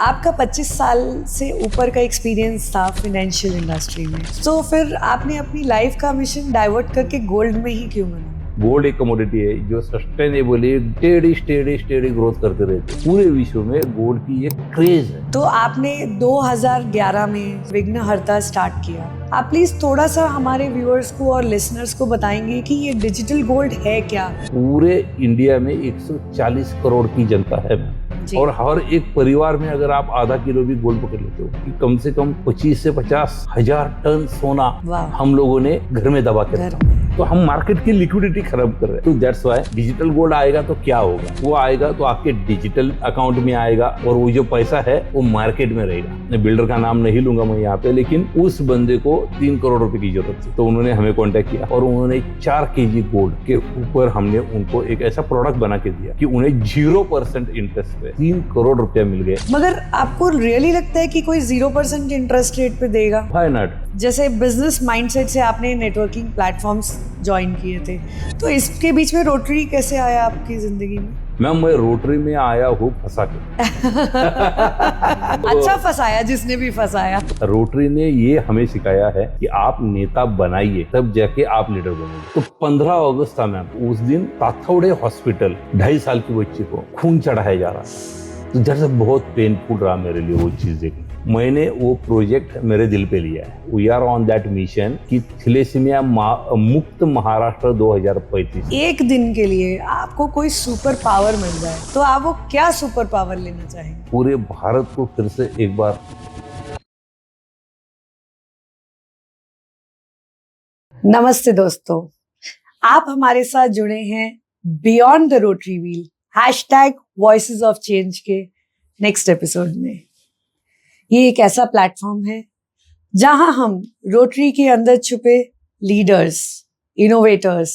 आपका 25 साल से ऊपर का एक्सपीरियंस था फाइनेंशियल इंडस्ट्री में, तो फिर आपने अपनी लाइफ का मिशन डाइवर्ट करके गोल्ड में ही क्यों बना? गोल्ड एक कमोडिटी है जो सस्टेनेबली स्टेडी ग्रोथ करते रहते हैं। पूरे विश्व में गोल्ड की एक क्रेज है। तो आपने 2011 में विघ्नहर्ता स्टार्ट किया। आप प्लीज थोड़ा सा हमारे व्यूअर्स को और लिसनर्स को बताएंगे कि ये डिजिटल गोल्ड है क्या? पूरे इंडिया में 140 करोड़ की जनता है और हर एक परिवार में अगर आप आधा किलो भी गोल्ड पकड़ लेते हो कि कम से कम 25 से 50 हजार टन सोना हम लोगों ने घर में दबा के रखा। तो हम मार्केट की लिक्विडिटी खराब कर रहे हैं। तो दैट्स व्हाई डिजिटल गोल्ड आएगा तो क्या होगा, वो आएगा तो आपके डिजिटल अकाउंट में आएगा और वो जो पैसा है वो मार्केट में रहेगा। मैं बिल्डर का नाम नहीं लूंगा मैं यहाँ पे, लेकिन उस बंदे को 3 करोड़ रुपए की जरूरत थी, तो उन्होंने हमें कॉन्टेक्ट किया और उन्होंने 4 kg गोल्ड के ऊपर हमने उनको एक ऐसा प्रोडक्ट बना के दिया कि उन्हें 0% इंटरेस्ट पे 3 करोड़ रुपया मिल गए। मगर आपको रियली लगता है कि कोई 0% इंटरेस्ट रेट पे देगा? Why not? जैसे बिजनेस माइंडसेट से आपने नेटवर्किंग प्लेटफॉर्म्स ज्वाइन किए थे, तो इसके बीच में रोटरी कैसे आया आपकी जिंदगी में? मैम मैं रोटरी में आया हूँ फंसा के। अच्छा फंसाया जिसने भी फंसाया। रोटरी ने ये हमें सिखाया है कि आप नेता बनाइए तब जाके आप लीडर बनोगे। तो 15 अगस्त था मैम, उस दिन ताथौड़े हॉस्पिटल 2.5 साल की बच्ची को खून चढ़ाया जा रहा, तो जैसे बहुत पेनफुल रहा मेरे लिए वो चीज देखना। मैंने वो प्रोजेक्ट मेरे दिल पे लिया है। We are on that mission कि थैलेसीमिया मुक्त महाराष्ट्र 2035। एक दिन के लिए आपको कोई सुपर पावर मिल जाए तो आप वो क्या सुपर पावर लेना चाहेंगे? पूरे भारत को फिर से एक बार। नमस्ते दोस्तों, आप हमारे साथ जुड़े हैं beyond the rotary wheel #voices of change के नेक्स्ट एपिसोड में। ये एक ऐसा प्लेटफॉर्म है जहां हम रोटरी के अंदर छुपे leaders, innovators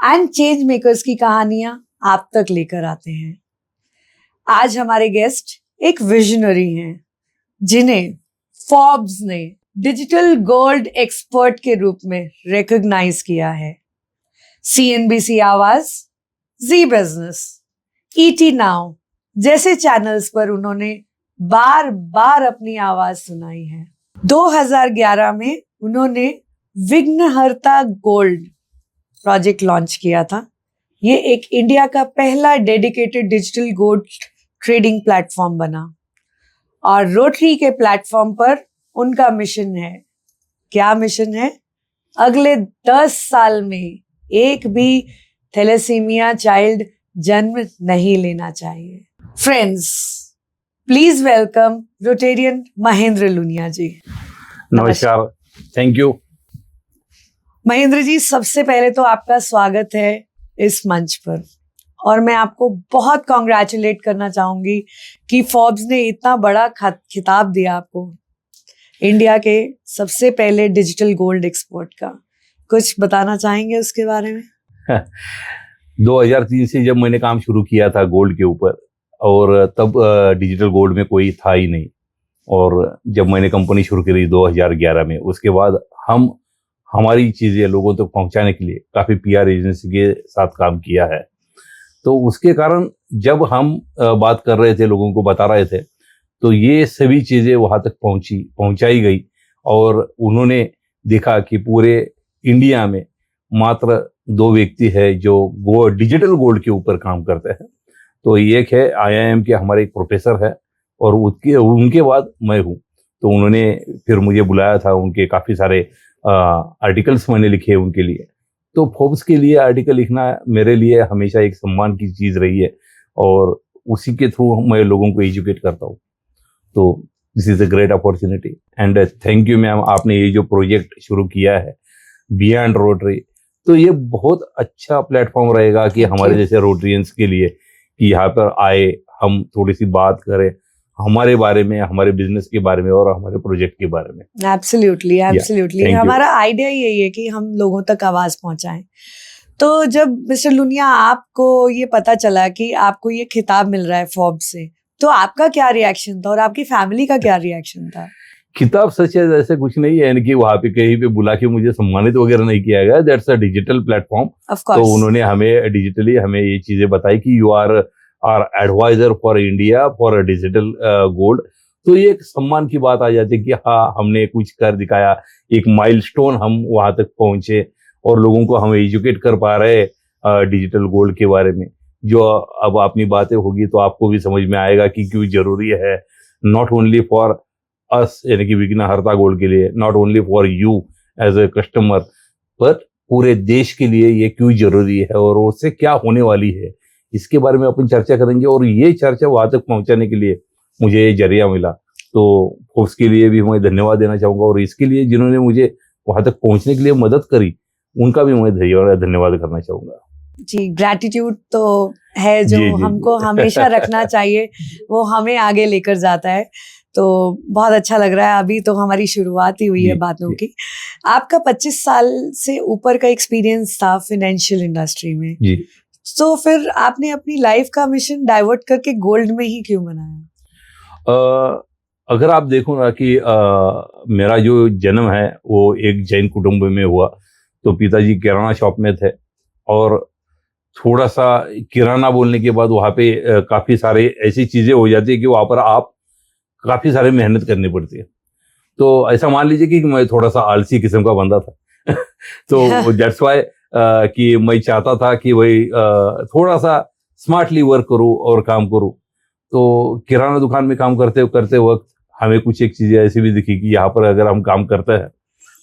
and change makers की कहानियां आप तक लेकर आते हैं। आज हमारे गेस्ट एक विजनरी हैं जिन्हें फोर्ब्स ने डिजिटल गोल्ड एक्सपर्ट के रूप में रिकॉग्नाइज किया है। CNBC आवाज, जी बिजनेस, ET नाउ जैसे चैनल्स पर उन्होंने बार बार अपनी आवाज सुनाई है। 2011 में उन्होंने विघ्नहर्ता गोल्ड प्रोजेक्ट लॉन्च किया था। ये एक इंडिया का पहला dedicated digital gold trading platform बना और रोटरी के प्लेटफॉर्म पर उनका मिशन है। क्या मिशन है? अगले 10 साल में एक भी थैलेसीमिया चाइल्ड जन्म नहीं लेना चाहिए। Friends, please welcome Rotarian Mahendra Lunia ji. नमस्कार, थैंक यू। महेंद्र जी, सबसे पहले तो आपका स्वागत है इस मंच पर और मैं आपको बहुत कॉन्ग्रेचुलेट करना चाहूंगी कि फोर्ब्स ने इतना बड़ा खिताब दिया आपको, इंडिया के सबसे पहले डिजिटल गोल्ड एक्सपर्ट का। कुछ बताना चाहेंगे उसके बारे में? 2003 से जब मैंने काम शुरू किया था गोल्ड के ऊपर, और तब डिजिटल गोल्ड में कोई था ही नहीं, और जब मैंने कंपनी शुरू करी 2011 में, उसके बाद हम हमारी चीज़ें लोगों तक पहुंचाने के लिए काफ़ी PR एजेंसी के साथ काम किया है। तो उसके कारण जब हम बात कर रहे थे, लोगों को बता रहे थे, तो ये सभी चीज़ें वहाँ तक पहुंचाई गई और उन्होंने देखा कि पूरे इंडिया में मात्र 2 व्यक्ति है जो डिजिटल गोल्ड के ऊपर काम करते हैं। तो एक है IIM के हमारे एक प्रोफेसर है और उनके बाद मैं हूँ। तो उन्होंने फिर मुझे बुलाया था, उनके काफ़ी सारे आर्टिकल्स मैंने लिखे उनके लिए। तो फोर्ब्स के लिए आर्टिकल लिखना मेरे लिए हमेशा एक सम्मान की चीज़ रही है और उसी के थ्रू मैं लोगों को एजुकेट करता हूँ। तो this is a great opportunity and thank you ma'am. आपने ये जो प्रोजेक्ट शुरू किया है बियॉन्ड रोटरी, तो ये बहुत अच्छा प्लेटफॉर्म रहेगा कि हमारे जैसे रोटरियंस के लिए कि यहाँ पर आए, हम थोड़ी सी बात करें हमारे बारे में, हमारे बिजनेस के बारे में और हमारे प्रोजेक्ट के बारे में। एब्सोल्युटली हमारा आइडिया यही है कि हम लोगों तक आवाज पहुंचाएं। तो जब मिस्टर लुनिया आपको ये पता चला कि आपको ये खिताब मिल रहा है फोर्ब्स से, तो आपका क्या रिएक्शन था और आपकी फैमिली का क्या रिएक्शन था? खिताब सच है ऐसे कुछ नहीं है, यानी कि वहाँ पे कहीं पे बुला के मुझे सम्मानित वगैरह नहीं किया गया। That's a digital platform. तो उन्होंने हमें डिजिटली ये चीजें बताई कि you are our advisor for India for digital gold. तो ये एक सम्मान की बात आ जाती है कि हाँ, हमने कुछ कर दिखाया, एक माइलस्टोन हम वहां तक पहुंचे और लोगों को हम एजुकेट कर पा रहे डिजिटल गोल्ड के बारे में। जो अब अपनी बातें होगी तो आपको भी समझ में आएगा कि क्यों जरूरी है, नॉट ओनली फॉर अस यानी कि विघ्नहर्ता गोल्ड के लिए, not only for you as a customer, पर पूरे देश के लिए ये क्यों जरूरी है और उससे क्या होने वाली है, इसके बारे में अपन चर्चा करेंगे। और ये चर्चा वहां तक पहुंचाने के लिए मुझे ये जरिया मिला, तो उसके लिए भी मैं धन्यवाद देना चाहूंगा। और इसके लिए जिन्होंने मुझे वहां तक पहुंचने के लिए मदद करी, उनका भी मैं धन्यवाद करना चाहूंगा। जी, ग्रैटिट्यूड तो है जो हमको हमेशा रखना चाहिए, वो हमें आगे लेकर जाता है। तो बहुत अच्छा लग रहा है। अभी तो हमारी शुरुआत ही हुई है बातों की। आपका 25 साल से ऊपर का एक्सपीरियंस था फाइनेंशियल इंडस्ट्री में जी। तो फिर आपने अपनी लाइफ का मिशन डाइवर्ट करके गोल्ड में ही क्यों बनाया? अगर आप देखो ना कि मेरा जो जन्म है वो एक जैन कुटुंब में हुआ। तो पिताजी किराना शॉप में थे और थोड़ा सा किराना बोलने के बाद वहाँ पे काफी सारे ऐसी चीजें हो जाती है कि वहाँ पर आप काफी सारे मेहनत करनी पड़ती है। तो ऐसा मान लीजिए कि मैं थोड़ा सा आलसी किस्म का बंदा था तो दैट्स वाई कि मैं चाहता था कि भाई थोड़ा सा स्मार्टली वर्क करूँ और काम करूँ। तो किराना दुकान में काम करते वक्त हमें कुछ एक चीजें ऐसी भी दिखी कि यहाँ पर अगर हम काम करते हैं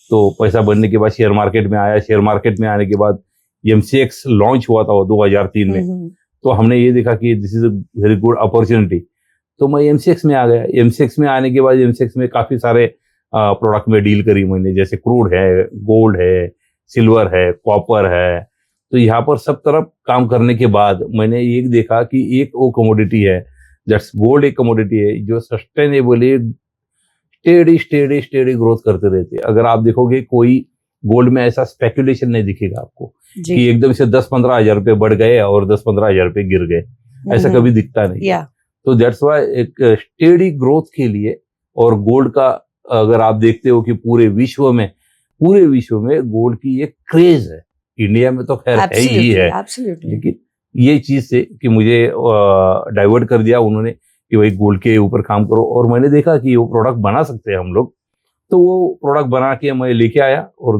तो पैसा बनने के बाद शेयर मार्केट में आया। शेयर मार्केट में आने के बाद MCX लॉन्च हुआ था 2003 में। तो हमने ये देखा कि this is a very good opportunity. तो मैं MCX में आ गया। MCX में आने के बाद MCX में काफी सारे प्रोडक्ट में डील करी मैंने, जैसे क्रूड है, गोल्ड है, सिल्वर है, कॉपर है। तो यहाँ पर सब तरफ काम करने के बाद मैंने ये देखा कि एक वो कमोडिटी है, दैट्स गोल्ड, एक कमोडिटी है जो सस्टेनेबली स्टेडी ग्रोथ करते रहते हैं। अगर आप देखोगे कोई गोल्ड में ऐसा स्पेकुलेशन नहीं दिखेगा आपको कि एकदम से 10-15 हजार रुपए बढ़ गए और 10-15 हजार रुपए गिर गए, ऐसा कभी दिखता नहीं। तो दैट्स वाई एक स्टेडी ग्रोथ के लिए, और गोल्ड का अगर आप देखते हो कि पूरे विश्व में गोल्ड की एक क्रेज है। इंडिया में तो खैर है ही है, लेकिन ये चीज से कि मुझे डाइवर्ट कर दिया उन्होंने कि भाई गोल्ड के ऊपर काम करो। और मैंने देखा कि वो प्रोडक्ट बना सकते हैं हम लोग, तो वो प्रोडक्ट बना के मैं लेके आया। और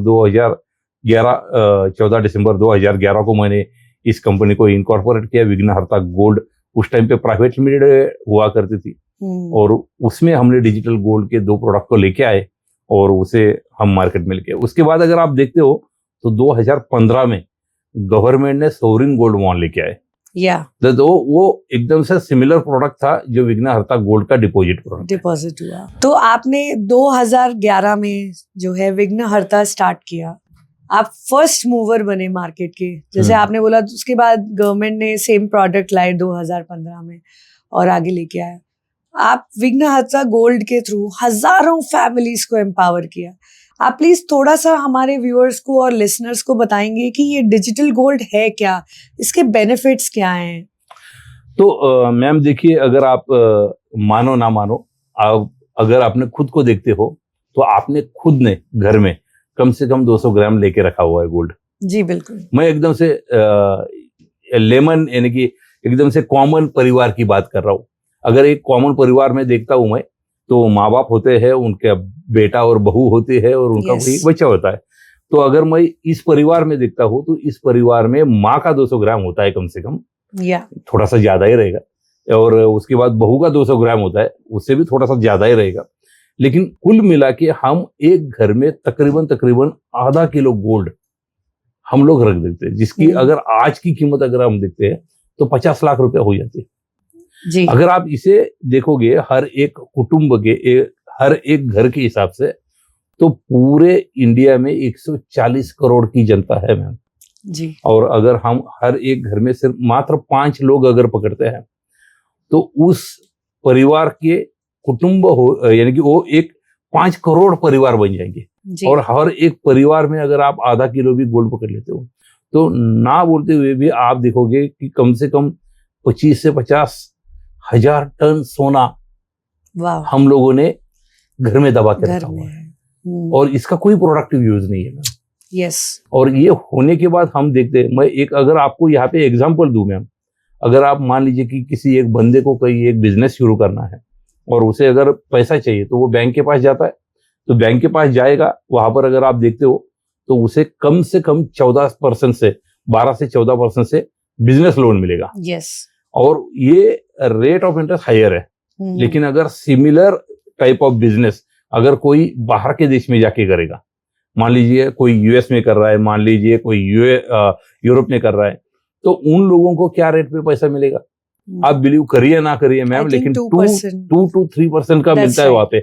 14 दिसंबर 2011 को मैंने इस कंपनी को इनकॉर्पोरेट किया। विघ्नहर्ता गोल्ड उस टाइम पे प्राइवेट लिमिटेड हुआ करती थी, और उसमें हमने डिजिटल गोल्ड के 2 प्रोडक्ट को लेके आए और उसे हम मार्केट में लेके। उसके बाद अगर आप देखते हो तो 2015 में गवर्नमेंट ने सोवरिन गोल्ड बॉन्ड लेके आए। तो वो एकदम से सिमिलर प्रोडक्ट था जो विघ्नहर्ता गोल्ड का डिपॉजिट हुआ। तो आपने 2011 में जो है विघ्नहर्ता स्टार्ट किया, आप फर्स्ट मूवर बने मार्केट के, जैसे आपने बोला। उसके बाद गवर्नमेंट ने सेम प्रोडक्ट लाए 2015 में और आगे लेके आया। आप विघ्नहर्ता गोल्ड के थ्रू हजारों फैमिलीज को एम्पावर किया। आप प्लीज थोड़ा सा हमारे व्यूअर्स को और लिसनर्स को बताएंगे कि ये डिजिटल गोल्ड है क्या, इसके बेनिफिट्स क्या हैं? तो मैम देखिए, अगर आप मानो ना मानो, आप अगर आपने खुद को देखते हो तो आपने खुद ने घर में कम से कम 200 ग्राम लेके रखा हुआ है गोल्ड। जी बिल्कुल। मैं एकदम से लेमन यानी कि एकदम से कॉमन परिवार की बात कर रहा हूँ। अगर एक कॉमन परिवार में देखता हूँ मैं, तो माँ बाप होते हैं, उनके बेटा और बहू होते हैं और उनका एक बच्चा होता है। तो अगर मैं इस परिवार में देखता हूँ तो इस परिवार में माँ का 200 ग्राम होता है कम से कम, थोड़ा सा ज्यादा ही रहेगा, और उसके बाद बहू का 200 ग्राम होता है, उससे भी थोड़ा सा ज्यादा ही रहेगा। लेकिन कुल मिला के हम एक घर में तकरीबन आधा किलो गोल्ड हम लोग रख देते हैं, जिसकी अगर आज की कीमत अगर हम देखते हैं तो 50 लाख रुपए हो जाते हैं जी। अगर आप इसे देखोगे हर एक कुटुंब के हर एक घर के हिसाब से, तो पूरे इंडिया में 140 करोड़ की जनता है मैम जी। और अगर हम हर एक घर में सिर्फ मात्र 5 लोग अगर पकड़ते हैं, तो उस परिवार के कुटुंब हो, यानी कि वो एक 5 करोड़ परिवार बन जाएंगे। और हर एक परिवार में अगर आप आधा किलो भी गोल्ड पकड़ लेते हो, तो ना बोलते हुए भी आप देखोगे कि कम से कम 25 से 50 हजार टन सोना हम लोगों ने घर में दबा के रखा हुआ है, और इसका कोई प्रोडक्टिव यूज नहीं है मैम। यस। और ये होने के बाद हम देखते हैं, मैं एक अगर आपको यहाँ पे एग्जांपल दूं मैम, अगर आप मान लीजिए कि किसी एक बंदे को कोई एक बिजनेस शुरू करना है और उसे अगर पैसा चाहिए तो वो बैंक के पास जाता है, तो बैंक के पास जाएगा, वहां पर अगर आप देखते हो तो उसे कम से कम 14% से 12 से 14% से बिजनेस लोन मिलेगा। यस। और ये रेट ऑफ इंटरेस्ट हायर है। लेकिन अगर सिमिलर टाइप ऑफ बिजनेस अगर कोई बाहर के देश में जाके करेगा, मान लीजिए कोई यूएस में कर रहा है, मान लीजिए कोई यूरोप में कर रहा है, तो उन लोगों को क्या रेट पे पैसा मिलेगा? आप बिलीव करिए ना करिए मैम, लेकिन 2 to 3% का मिलता है वहां पे।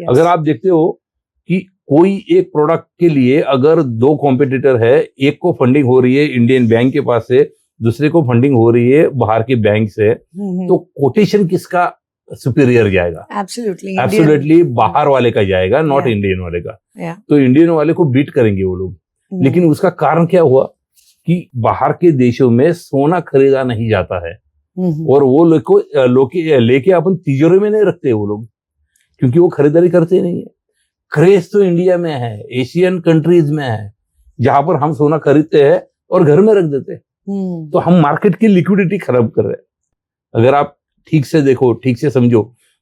अगर आप देखते हो कि कोई एक प्रोडक्ट के लिए अगर 2 कॉम्पिटिटर है, एक को फंडिंग हो रही है इंडियन बैंक के पास से, दूसरे को फंडिंग हो रही है बाहर के बैंक से, तो कोटेशन किसका सुपीरियर जाएगा? एब्सोल्युटली बाहर वाले का जाएगा, नॉट इंडियन वाले का। तो इंडियन वाले को बीट करेंगे वो लोग। लेकिन उसका कारण क्या हुआ कि बाहर के देशों में सोना खरीदा नहीं जाता है, और वो लेके अपन तिजोरी में नहीं रखते वो लोग, क्योंकि वो खरीदारी करते नहीं है। क्रेज तो इंडिया में है, एशियन कंट्रीज में है, जहां पर हम सोना खरीदते हैं और घर में रख देते हैं। तो हम मार्केट की लिक्विडिटी खराब कर रहे हैं। अगर आप ठीक से देखो, ठीक से समझो,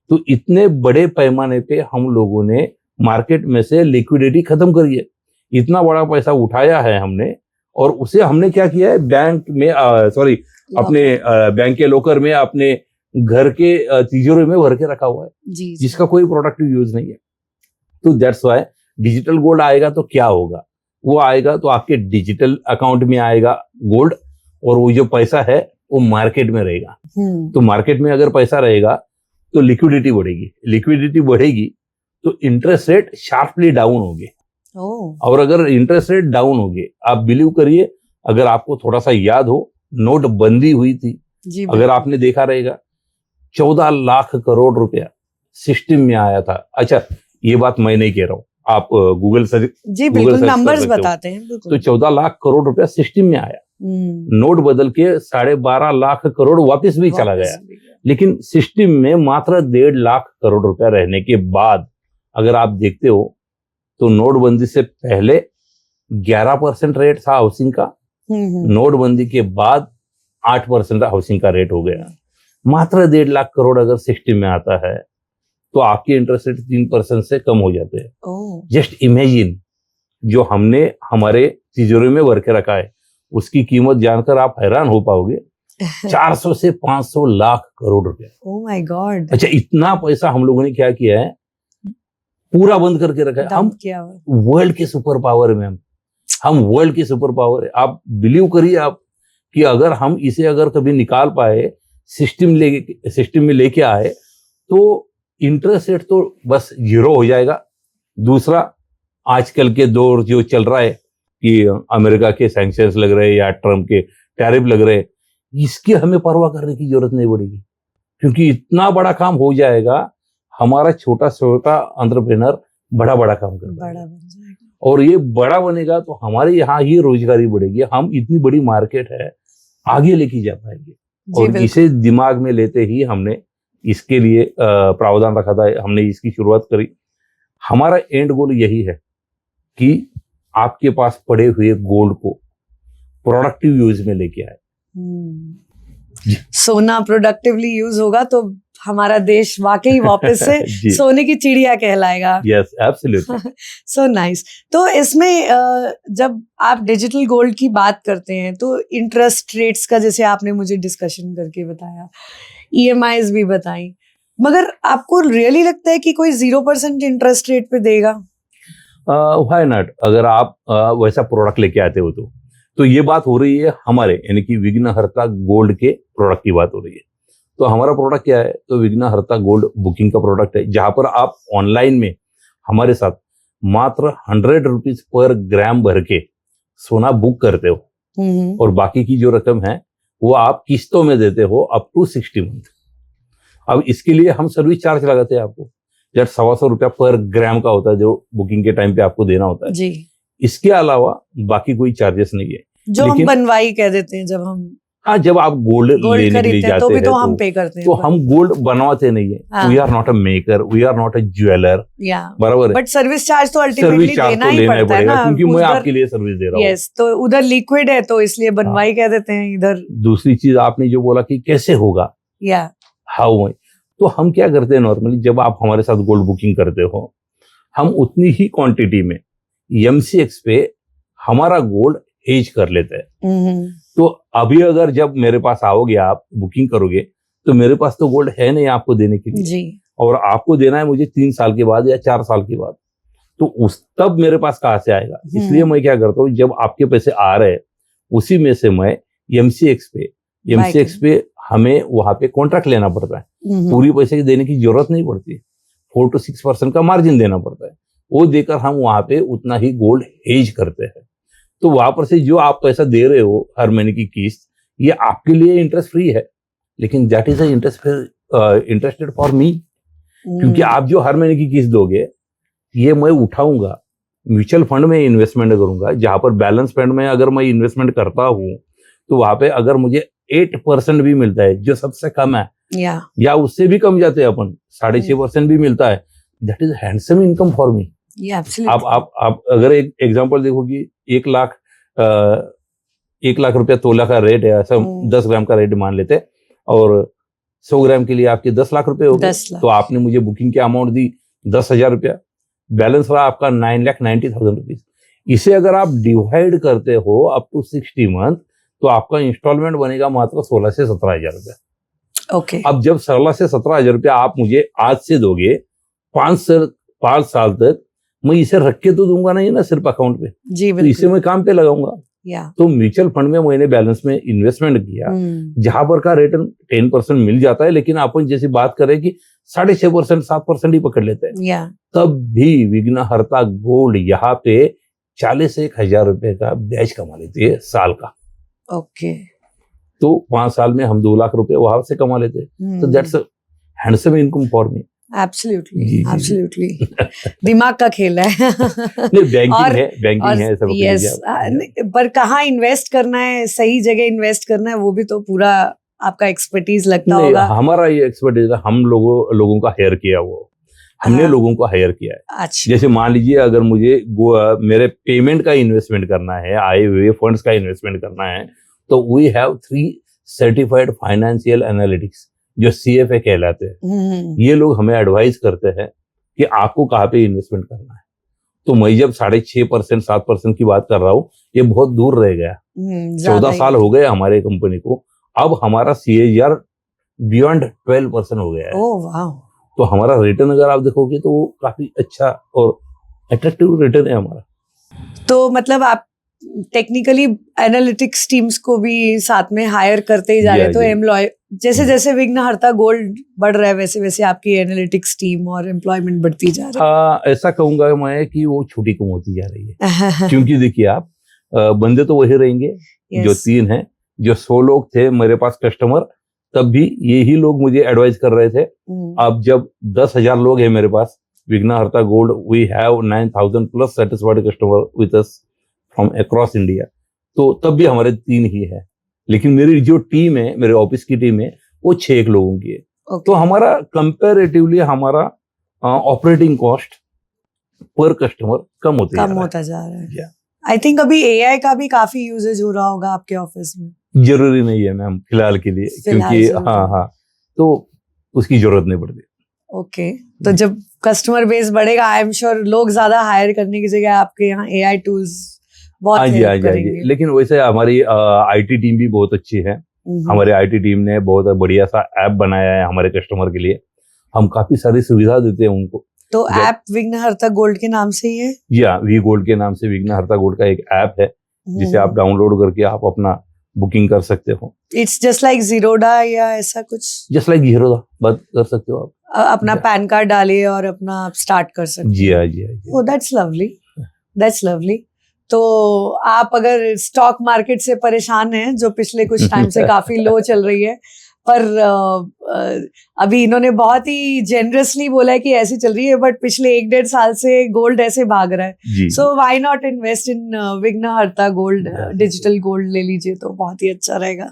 तो इतने बड़े पैमाने पे हम लोगों ने मार्केट में से लिक्विडिटी खत्म करी है। इतना बड़ा पैसा उठाया है हमने, और उसे हमने क्या किया है, बैंक में अपने बैंक के लॉकर में, अपने घर के तिजोरी में भर के रखा हुआ है, जिसका कोई प्रोडक्टिव यूज नहीं है। तो दैट्स व्हाई डिजिटल गोल्ड आएगा तो क्या होगा, वो आएगा तो आपके डिजिटल अकाउंट में आएगा गोल्ड, और वो जो पैसा है वो मार्केट में रहेगा। तो मार्केट में अगर पैसा रहेगा तो लिक्विडिटी बढ़ेगी, लिक्विडिटी बढ़ेगी तो इंटरेस्ट रेट शार्पली डाउन होंगे। और अगर इंटरेस्ट रेट डाउन होंगे, आप बिलीव करिए, अगर आपको थोड़ा सा याद हो, नोटबंदी हुई थी, अगर आपने देखा रहेगा, 14 लाख करोड़ रुपया सिस्टम में आया था। अच्छा, ये बात मैं नहीं कह रहा हूँ, आप गूगल सर्च, जी बिल्कुल, नंबर्स बताते हैं। तो 14 लाख करोड़ रुपया सिस्टम में आया, नोट बदल के 12.5 लाख करोड़ वापस भी चला गया। लेकिन सिस्टम में मात्र 1.5 लाख करोड़ रुपया रहने के बाद अगर आप देखते हो तो नोटबंदी से पहले 11% रेट था हाउसिंग का, नोटबंदी के बाद 8% हाउसिंग का रेट हो गया। मात्र 1.5 लाख करोड़ अगर सिस्टम में आता है तो आपके इंटरेस्ट रेट 3% से कम हो जाते हैं। जस्ट इमेजिन, जो हमने हमारे तिजोरी में भर के रखा है उसकी कीमत जानकर आप हैरान हो पाओगे, 400 से 500 लाख करोड़ रुपए। Oh my God. अच्छा, इतना पैसा हम लोगों ने क्या किया है, पूरा बंद करके रखा है। हम वर्ल्ड के सुपर पावर में, हम वर्ल्ड के सुपर पावर है। आप बिलीव करिए आप कि अगर हम इसे अगर कभी निकाल पाए, सिस्टम में लेके आए, तो इंटरेस्ट रेट तो बस 0 हो जाएगा। दूसरा, आजकल के दौर जो चल रहा है कि अमेरिका के सैंक्शंस लग रहे हैं या ट्रम्प के टैरिफ लग रहे हैं, इसकी हमें परवाह करने की जरूरत नहीं पड़ेगी, क्योंकि इतना बड़ा काम हो जाएगा, हमारा छोटा छोटा एंटरप्रेन्योर बड़ा बड़ा काम कर बड़ा बन जाएगा। और ये बड़ा बनेगा तो हमारे यहाँ ही रोजगारी बढ़ेगी, हम इतनी बड़ी मार्केट है, आगे लेके जा पाएंगे। और इसे दिमाग में लेते ही हमने इसके लिए प्रावधान रखा था, हमने इसकी शुरुआत करी। हमारा एंड गोल यही है कि आपके पास पड़े हुए गोल्ड को प्रोडक्टिव यूज में लेके आए। सोना प्रोडक्टिवली यूज होगा तो हमारा देश वाकई वापस से सोने की चिड़िया कहलाएगा। Yes, absolutely. So nice. तो इसमें जब आप डिजिटल गोल्ड की बात करते हैं तो इंटरेस्ट रेट्स का, जैसे आपने मुझे डिस्कशन करके बताया, EMIs भी बताई, मगर आपको रियली लगता है कि कोई 0% इंटरेस्ट रेट पे देगा? Why not? अगर आप वैसा प्रोडक्ट लेके आते हो तो ये बात हो रही है हमारे, यानी कि विघ्नहर्ता गोल्ड के प्रोडक्ट की बात हो रही है। तो हमारा प्रोडक्ट क्या है, तो विघ्नहर्ता गोल्ड बुकिंग का प्रोडक्ट है, जहां पर आप ऑनलाइन में हमारे साथ मात्र 100 रुपीज पर ग्राम भर के सोना बुक करते हो, और बाकी की जो रकम है वो आप किस्तों में देते हो अप टू 60 मंथ। अब इसके लिए हम सर्विस चार्ज लगाते हैं आपको, जब 125 रुपया पर ग्राम का होता है, जो बुकिंग के टाइम पे आपको देना होता है जी। इसके अलावा बाकी कोई चार्जेस नहीं है, जो हम बनवाई कह देते हैं जब हम हाँ, जब आप गोल्ड लेने के लिए खरीदते हैं जाते तो भी हैं तो हम पे करते हैं, तो हम गोल्ड बनवाते नहीं है। हाँ। We are not a maker, we are not a jeweller, या बराबर है। बट सर्विस चार्ज तो अल्टीमेटली सर्विस चार्ज देना तो ही लेना ही पड़ता है पड़ेगा, ना, क्योंकि मैं उधर आपके लिए सर्विस दे रहा हूँ। यस, तो उधर लिक्विड है तो इसलिए बनवाई कह देते हैं इधर। दूसरी चीज आपने जो बोला कि कैसे होगा, या हाउ, तो हम क्या करते हैं नॉर्मली, जब आप हमारे साथ गोल्ड बुकिंग करते हो, हम उतनी ही क्वांटिटी में एमसीएक्स पे हमारा गोल्ड हेज कर लेते हैं। तो अभी अगर जब मेरे पास आओगे, आप बुकिंग करोगे, तो मेरे पास तो गोल्ड है नहीं आपको देने के लिए जी, और आपको देना है मुझे 3 साल के बाद या 4 साल के बाद, तो उस तब मेरे पास कहाँ से आएगा। इसलिए मैं क्या करता हूँ, जब आपके पैसे आ रहे हैं उसी में से मैं एमसीएक्स पे हमें वहां पे कॉन्ट्रैक्ट लेना पड़ता है। पूरी पैसे देने की जरूरत नहीं पड़ती, 4 to 6% का मार्जिन देना पड़ता है। वो देकर हम वहां पे उतना ही गोल्ड हेज करते हैं। तो वहां पर से जो आप पैसा दे रहे हो हर महीने की किस्त, ये आपके लिए इंटरेस्ट फ्री है, लेकिन that is interested for me, क्योंकि आप जो हर महीने की किस्त दोगे, ये मैं उठाऊंगा, म्यूचुअल फंड में इन्वेस्टमेंट करूंगा, जहां पर बैलेंस फंड में अगर मैं इन्वेस्टमेंट करता हूं तो वहां पे अगर मुझे 8% भी मिलता है, जो सबसे कम है, या उससे भी कम जाते हैं अपन, 6.5% भी मिलता है, that is handsome income for me. आप अगर एक एग्जांपल देखो कि 1 लाख रुपया तोला का रेट है, ऐसा 10 ग्राम का रेट मान लेते हैं, और 100 ग्राम के लिए आपके 10 लाख रुपए हो गए, तो आपने मुझे बुकिंग की अमाउंट दी 10,000 रुपया, बैलेंस रहा आपका 9,90,000 रुपीज। इसे अगर आप डिवाइड करते हो अप टू 60 मंथ, तो आपका इंस्टॉलमेंट बनेगा मात्र 16 से 17,000 रुपया। ओके, अब जब 16 से 17,000 रुपया आप मुझे आज से दोगे, 5 साल तक मैं इसे रख के तो दूंगा नहीं ना सिर्फ अकाउंट पे, तो इसे मैं काम पे लगाऊंगा। तो म्यूचुअल फंड में मैंने बैलेंस में इन्वेस्टमेंट किया, जहां पर का रिटर्न 10% मिल जाता है, लेकिन अपन जैसी बात करें कि 6.5%, 7% ही पकड़ लेते हैं, तब भी विघ्नहर्ता गोल्ड यहाँ पे 40,000 रुपए का ब्याज कमा लेती है साल का। ओके, तो 5 साल में हम 2 लाख रुपए वहां से कमा लेते हैं। तो that's handsome income for me. Absolutely दिमाग का खेल है। नहीं, बैंकिंग है सब। यस, पर कहाँ इन्वेस्ट करना है, सही जगह इन्वेस्ट करना है, वो भी तो पूरा आपका एक्सपर्टीज लगता होगा। हमारा ये एक्सपर्टीज है, हम लोगों का हायर किया, वो हमने लोगों को हायर किया है। अच्छा, जैसे मान लीजिए अगर मुझे मेरे पेमेंट का इन्वेस्टमेंट करना है, आए हुए फंड्स का इन्वेस्टमेंट करना है, तो we have 3 certified financial analytics, जो CFA कहलाते हैं। ये लोग हमें एडवाइस करते हैं कि आपको कहाँ पे इन्वेस्टमेंट करना है। तो मैं जब 6.5%, 7% की बात कर रहा हूँ, ये बहुत दूर रह गया। 14 साल हो गए हमारे कंपनी को, अब हमारा CAGR बियॉन्ड 12% हो गया है। ओह वाह! तो हमारा रिटर्न अगर आप देखोगे तो वो काफी अच्छा और अट्रैक्टिव रिटर्न है हमारा। तो मतलब आप टेक्निकली एनालिटिक्स टीम्स को भी साथ में हायर करते ही जा रहे हैं, तो एम्प्लॉय जैसे जैसे विघ्नहर्ता गोल्ड बढ़ रहा है, वैसे वैसे आपकी एनालिटिक्स टीम और एम्प्लॉयमेंट बढ़ती जा रही है। ऐसा कहूंगा मैं कि वो छोटी कम होती जा रही है। क्योंकि देखिए आप, बंदे तो वही रहेंगे जो 3 हैं। जो 100 लोग थे मेरे पास कस्टमर, तब भी यही लोग मुझे एडवाइस कर रहे थे। अब जब 10,000 लोग हैं मेरे पास, Vighnaharta gold, we have 9,000 plus satisfied customer with us from across India, तो तब भी हमारे 3 ही है। लेकिन मेरी जो टीम है, मेरे ऑफिस की टीम है, वो 6 लोगों की है। तो हमारा कंपैरेटिवली हमारा ऑपरेटिंग कॉस्ट पर कस्टमर कम होता जा रहा है। आई थिंक अभी AI का भी काफी यूजेज हो रहा होगा आपके ऑफिस में। जरूरी नहीं है मैम फिलहाल के लिए, क्योंकि हाँ, तो उसकी जरूरत नहीं पड़ती। ओके, तो जब कस्टमर बेस बढ़ेगा, आई एम श्योर लोग ज्यादा हायर करने की जगह आपके यहाँ AI टूल्स बहुत हेल्प करेंगे। लेकिन वैसे हमारी IT टीम भी बहुत अच्छी है। हमारे IT टीम ने बहुत बढ़िया सा ऐप बनाया है हमारे कस्टमर के लिए। हम काफी सारी सुविधा देते हैं उनको। तो ऐप विघ्नहर्ता गोल्ड के नाम से ही है? या वी गोल्ड के नाम से विघ्नहर्ता गोल्ड का एक ऐप है, जिसे आप डाउनलोड करके आप अपना बुकिंग कर सकते हो। इट्स जस्ट लाइक जीरोडा या ऐसा कुछ? जस्ट लाइक जीरोडा बात कर सकते हो आप। अपना पैन कार्ड डालिए और अपना आप स्टार्ट कर सकते हो। जी हाँ, जी हाँ। ओह, दैट्स लवली, दैट्स लवली। तो आप अगर स्टॉक मार्केट से परेशान हैं, जो पिछले कुछ टाइम से काफी लो चल रही है, पर अभी इन्होंने बहुत ही जेनरसली बोला है कि ऐसी चल रही है, बट पिछले 1-1.5 साल से गोल्ड ऐसे भाग रहा है. जी. So why not invest in Vighnaharta gold, digital gold ले लीजिए तो बहुत ही अच्छा रहेगा.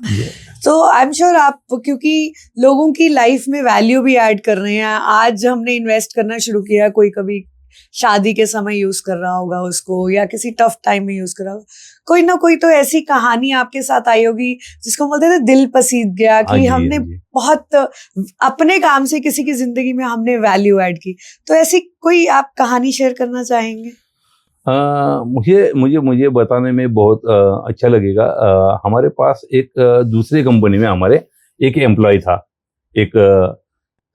तो आई एम श्योर आप, क्योंकि लोगों की लाइफ में वैल्यू भी ऐड कर रहे हैं. आज हमने इन्वेस्ट करना शुरू किया, कोई कभी शादी के समय यूज कर रहा होगा उसको, या किसी टफ टाइम में यूज कर रहा होगा. कोई ना कोई तो ऐसी कहानी आपके साथ आई होगी जिसको बोलते थे दिल पसीज गया, कि हमने बहुत अपने काम से किसी की जिंदगी में हमने वैल्यू ऐड की. तो ऐसी कोई आप कहानी शेयर करना चाहेंगे? मुझे बताने में बहुत अच्छा लगेगा. हमारे पास एक दूसरे कंपनी में हमारे एक एम्प्लॉय था, एक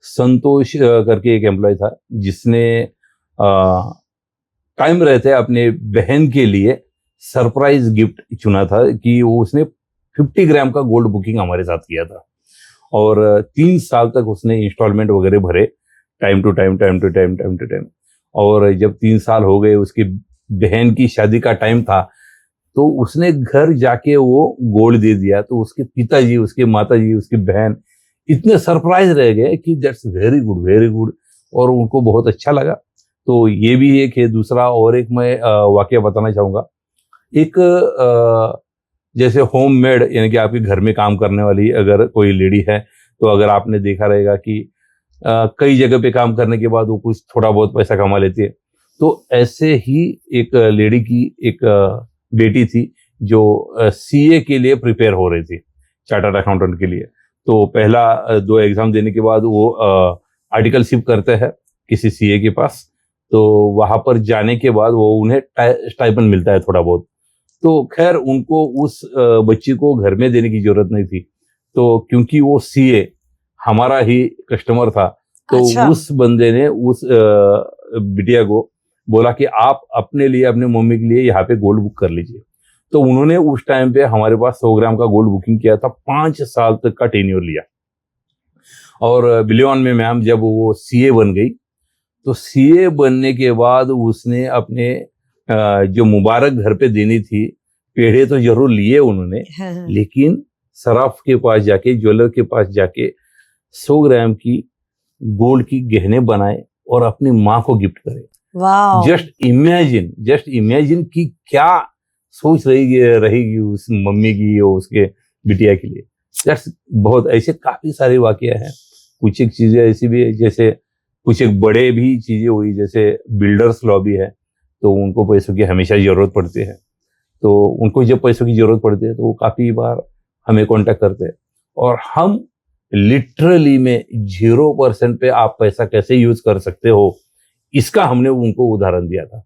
संतोष करके एक एम्प्लॉय था, जिसने टाइम रहते अपने बहन के लिए सरप्राइज गिफ्ट चुना था कि वो उसने 50 ग्राम का गोल्ड बुकिंग हमारे साथ किया था, और 3 साल तक उसने इंस्टॉलमेंट वगैरह भरे, टाइम टू टाइम. और जब 3 साल हो गए, उसकी बहन की शादी का टाइम था, तो उसने घर जाके वो गोल्ड दे दिया. तो उसके पिताजी, उसके माताजी, उसकी बहन इतने सरप्राइज रह गए कि दैट्स वेरी गुड, और उनको बहुत अच्छा लगा. तो ये भी एक है. दूसरा और एक मैं वाकया बताना चाहूँगा. एक जैसे होम मेड, यानी कि आपके घर में काम करने वाली अगर कोई लेडी है, तो अगर आपने देखा रहेगा कि कई जगह पे काम करने के बाद वो कुछ थोड़ा बहुत पैसा कमा लेती है. तो ऐसे ही एक लेडी की एक बेटी थी जो सीए के लिए प्रिपेयर हो रही थी, चार्टर्ड अकाउंटेंट के लिए. तो पहला 2 एग्जाम देने के बाद वो आर्टिकलशिप करते हैं किसी सीए के पास. तो वहां पर जाने के बाद वो उन्हें स्टाइपेंड मिलता है थोड़ा बहुत. तो खैर उनको उस बच्ची को घर में देने की जरूरत नहीं थी. तो क्योंकि वो सीए हमारा ही कस्टमर था, तो अच्छा. उस बंदे ने उस बिटिया को बोला कि आप अपने लिए, अपने मम्मी के लिए यहाँ पे गोल्ड बुक कर लीजिए. तो उन्होंने उस टाइम पे हमारे पास 100 ग्राम का गोल्ड बुकिंग किया था. 5 साल तक का टेन्योर लिया. और बिलियन में मैम जब वो सीए बन गई, तो सीए बनने के बाद उसने अपने जो मुबारक घर पे देनी थी, पेड़े तो जरूर लिए उन्होंने, लेकिन सराफ के पास जाके, ज्वेलर के पास जाके 100 ग्राम की गोल्ड की गहने बनाए और अपनी माँ को गिफ्ट करे. जस्ट इमेजिन कि क्या सोच रहेगी उस मम्मी की और उसके बिटिया के लिए. दैट्स बहुत ऐसे काफी सारे वाकया हैं. कुछ एक चीजें ऐसी भी है, जैसे कुछ एक बड़े भी चीजें हुई, जैसे बिल्डर्स लॉबी है, तो उनको पैसों की हमेशा जरूरत पड़ती है. तो उनको जब पैसों की जरूरत पड़ती है तो वो काफी बार हमें कांटेक्ट करते हैं, और हम लिटरली में 0% पे आप पैसा कैसे यूज कर सकते हो, इसका हमने उनको उदाहरण दिया था.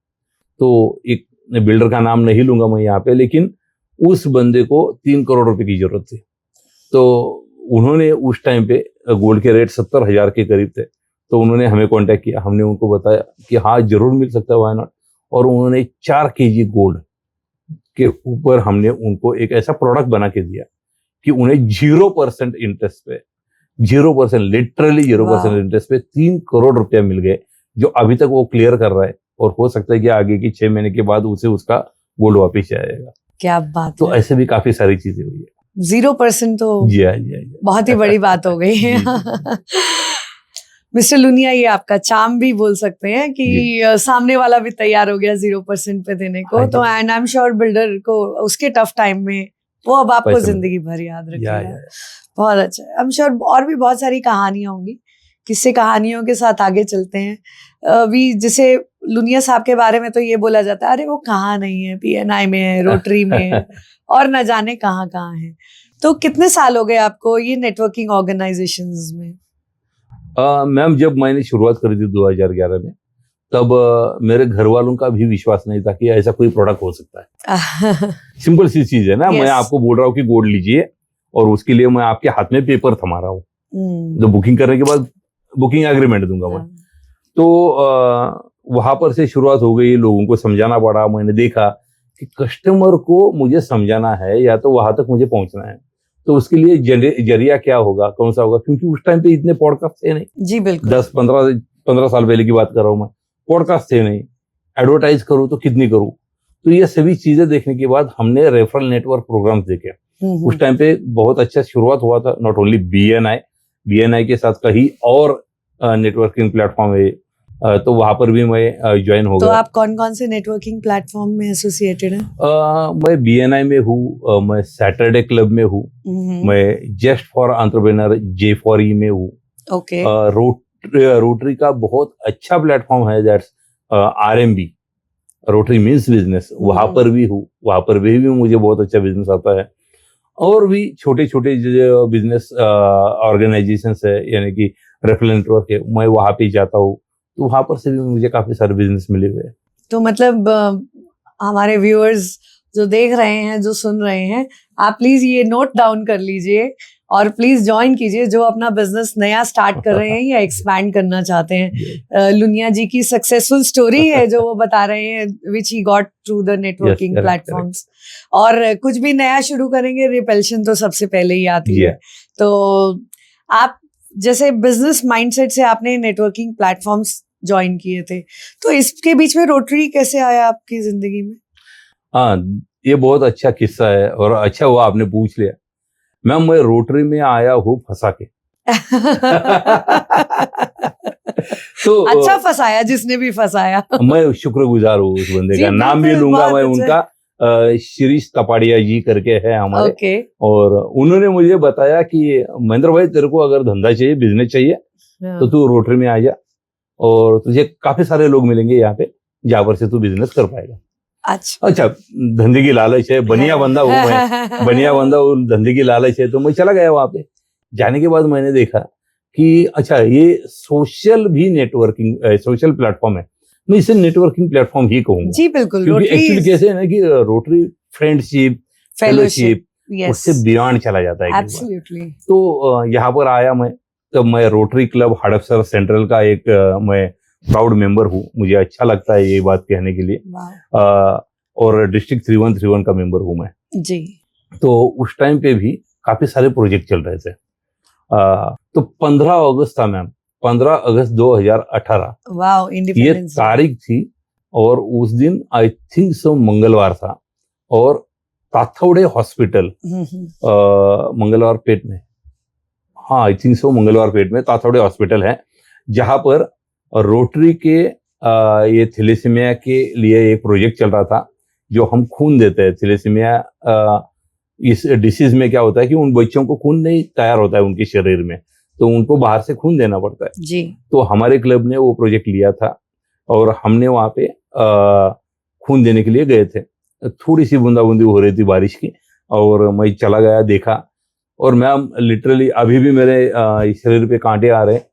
तो एक बिल्डर का नाम नहीं लूंगा मैं यहाँ पे, लेकिन उस बंदे को 3 करोड़ रुपए की जरूरत थी. तो उन्होंने उस टाइम पे गोल्ड के रेट 70,000 के करीब थे. तो उन्होंने हमें कांटेक्ट किया, हमने उनको बताया कि हाँ जरूर मिल सकता है, व्हाई नॉट. और उन्होंने 4 केजी गोल्ड के ऊपर हमने उनको एक ऐसा प्रोडक्ट बना के दिया कि उन्हें 0% इंटरेस्ट पे, 0%, लिटरली 0% इंटरेस्ट पे 3 करोड़ रुपया मिल गए, जो अभी तक वो क्लियर कर रहा है. और हो सकता है कि आगे की 6 महीने के बाद उसे उसका गोल्ड वापिस आएगा. क्या बात तो ऐसे भी काफी सारी चीजें हुई है. 0% तो जी बहुत ही बड़ी बात हो गई है. मिस्टर लुनिया, ये आपका चार्म भी बोल सकते हैं कि सामने वाला भी तैयार हो गया 0% पे देने को. तो and I am sure builder को उसके टफ टाइम में वो अब आपको जिंदगी भर याद रखेगा. बहुत अच्छा. आई एम श्योर और भी बहुत सारी कहानियां होंगी, किससे कहानियों के साथ आगे चलते हैं. अभी जैसे लुनिया साहब के बारे में तो ये बोला जाता है, अरे वो कहाँ नहीं है, पीएनआई में है, रोटरी में है, और न जाने कहाँ कहाँ है. तो कितने साल हो गए आपको ये नेटवर्किंग ऑर्गेनाइजेशंस में? मैम जब मैंने शुरुआत करी थी 2011 में, तब मेरे घर वालों का भी विश्वास नहीं था कि ऐसा कोई प्रोडक्ट हो सकता है. सिंपल सी चीज है ना. मैं आपको बोल रहा हूँ कि गोल्ड लीजिए, और उसके लिए मैं आपके हाथ में पेपर थमा रहा हूँ, जो बुकिंग करने के बाद बुकिंग एग्रीमेंट दूंगा मैं. तो वहां पर से शुरुआत हो गई. लोगों को समझाना पड़ा. मैंने देखा कि कस्टमर को मुझे समझाना है या तो वहां तक मुझे पहुंचना है, तो उसके लिए जरिया क्या होगा, कौन सा होगा, क्योंकि उस टाइम पे इतने पॉडकास्ट थे नहीं. जी बिल्कुल. 10-15 साल पहले की बात कर रहा हूँ मैं. पॉडकास्ट थे नहीं. एडवर्टाइज करूँ तो कितनी करूँ. तो ये सभी चीजें देखने के बाद हमने रेफरल नेटवर्क प्रोग्राम देखे. उस टाइम पे बहुत अच्छा शुरुआत हुआ था। नॉट ओनली बीएनआई के साथ कहीं और नेटवर्किंग प्लेटफॉर्म है, तो वहां पर भी मैं ज्वाइन हो तो गया। आप कौन कौन से नेटवर्किंग प्लेटफॉर्म में एसोसिएटेड हैं? मैं बीएनआई में हूँ, मैं सैटरडे क्लब में हूँ, मैं जस्ट फॉर एंटरप्रेन्योर J4E में हूँ। ओके। रोटरी का बहुत अच्छा प्लेटफॉर्म है, that's RMB, rotary means business, वहां पर भी हूँ। वहां पर भी मुझे बहुत अच्छा बिजनेस आता है। और भी छोटे छोटे जो बिजनेस ऑर्गेनाइजेशंस है, यानी कि रेफरल नेटवर्क है, मैं वहां पे जाता हूँ, तो वहां पर से भी मुझे काफी सारे बिजनेस मिले हुए हैं। तो मतलब हमारे व्यूअर्स जो देख रहे हैं, जो सुन रहे हैं, आप प्लीज ये नोट डाउन कर लीजिए और प्लीज ज्वाइन कीजिए जो अपना बिजनेस नया स्टार्ट कर रहे हैं या एक्सपैंड करना चाहते हैं। लुनिया जी की सक्सेसफुल स्टोरी है जो वो बता रहे हैं, which he got through the networking platforms. और कुछ भी नया शुरू करेंगे, रिपल्शन तो सबसे पहले ही आती है। तो आप जैसे बिजनेस माइंडसेट से आपने नेटवर्किंग प्लेटफॉर्म्स ज्वाइन किए थे, तो इसके बीच में रोटरी कैसे आया आपकी जिंदगी में? हाँ, ये बहुत अच्छा किस्सा है और अच्छा हुआ आपने पूछ लिया। मैम, मैं रोटरी में आया हूँ फंसा के। तो अच्छा फंसाया जिसने भी फंसाया। मैं शुक्रगुजार हूँ उस बंदे का। नाम भी लूंगा मैं उनका, शिरीष तपाड़िया जी करके है हमारे। और उन्होंने मुझे बताया कि महेंद्र भाई, तेरे को अगर धंधा चाहिए, बिजनेस चाहिए, तो तू रोटरी में आ जा और तुझे काफी सारे लोग मिलेंगे यहाँ पे जहाँ पर से तू बिजनेस कर पाएगा। अच्छा, धंधे की लालच है, बनिया बंदा हूँ मैं, बनिया बंदा हूँ, धंधे की लालच है, तो मैं चला गया वहां पे। जाने के बाद मैंने देखा कि अच्छा, ये सोशल भी नेटवर्किंग, सोशल प्लेटफॉर्म है। मैं इसे नेटवर्किंग प्लेटफॉर्म ही कहूंगा। जी बिल्कुल। क्योंकि एक्चुअली कैसे है ना कि रोटरी फ्रेंडशिप, फेलोशिप, उससे बियॉन्ड चला जाता है। एब्सोल्युटली। तो यहाँ पर आया मैं, तब मैं रोटरी क्लब हड़पसर सेंट्रल का एक मैं प्राउड मेंबर हूँ। मुझे अच्छा लगता है ये बात कहने के लिए। और डिस्ट्रिक्ट 3131 का मेंबर हूँ मैं जी। तो उस टाइम पे भी काफी सारे प्रोजेक्ट चल रहे थे। तो 15 अगस्त था मैम, 15 अगस्त 2018 ये तारीख थी। और उस दिन आई थिंक सो मंगलवार था, और ताथौड़े हॉस्पिटल मंगलवार पेट में, हाँ आई थिंक सो मंगलवार पेट में ताथौड़े हॉस्पिटल है, जहां पर रोटरी के ये थैलेसीमिया के लिए एक प्रोजेक्ट चल रहा था। जो हम खून देते हैं थैलेसीमिया, इस डिसीज में क्या होता है कि उन बच्चों को खून नहीं तैयार होता है उनके शरीर में, तो उनको बाहर से खून देना पड़ता है जी। तो हमारे क्लब ने वो प्रोजेक्ट लिया था और हमने वहां पे खून देने के लिए गए थे। थोड़ी सी बूंदाबूंदी हो रही थी बारिश की, और मैं चला गया, देखा, और मैम लिटरली अभी भी मेरे शरीर पे कांटे आ रहे हैं।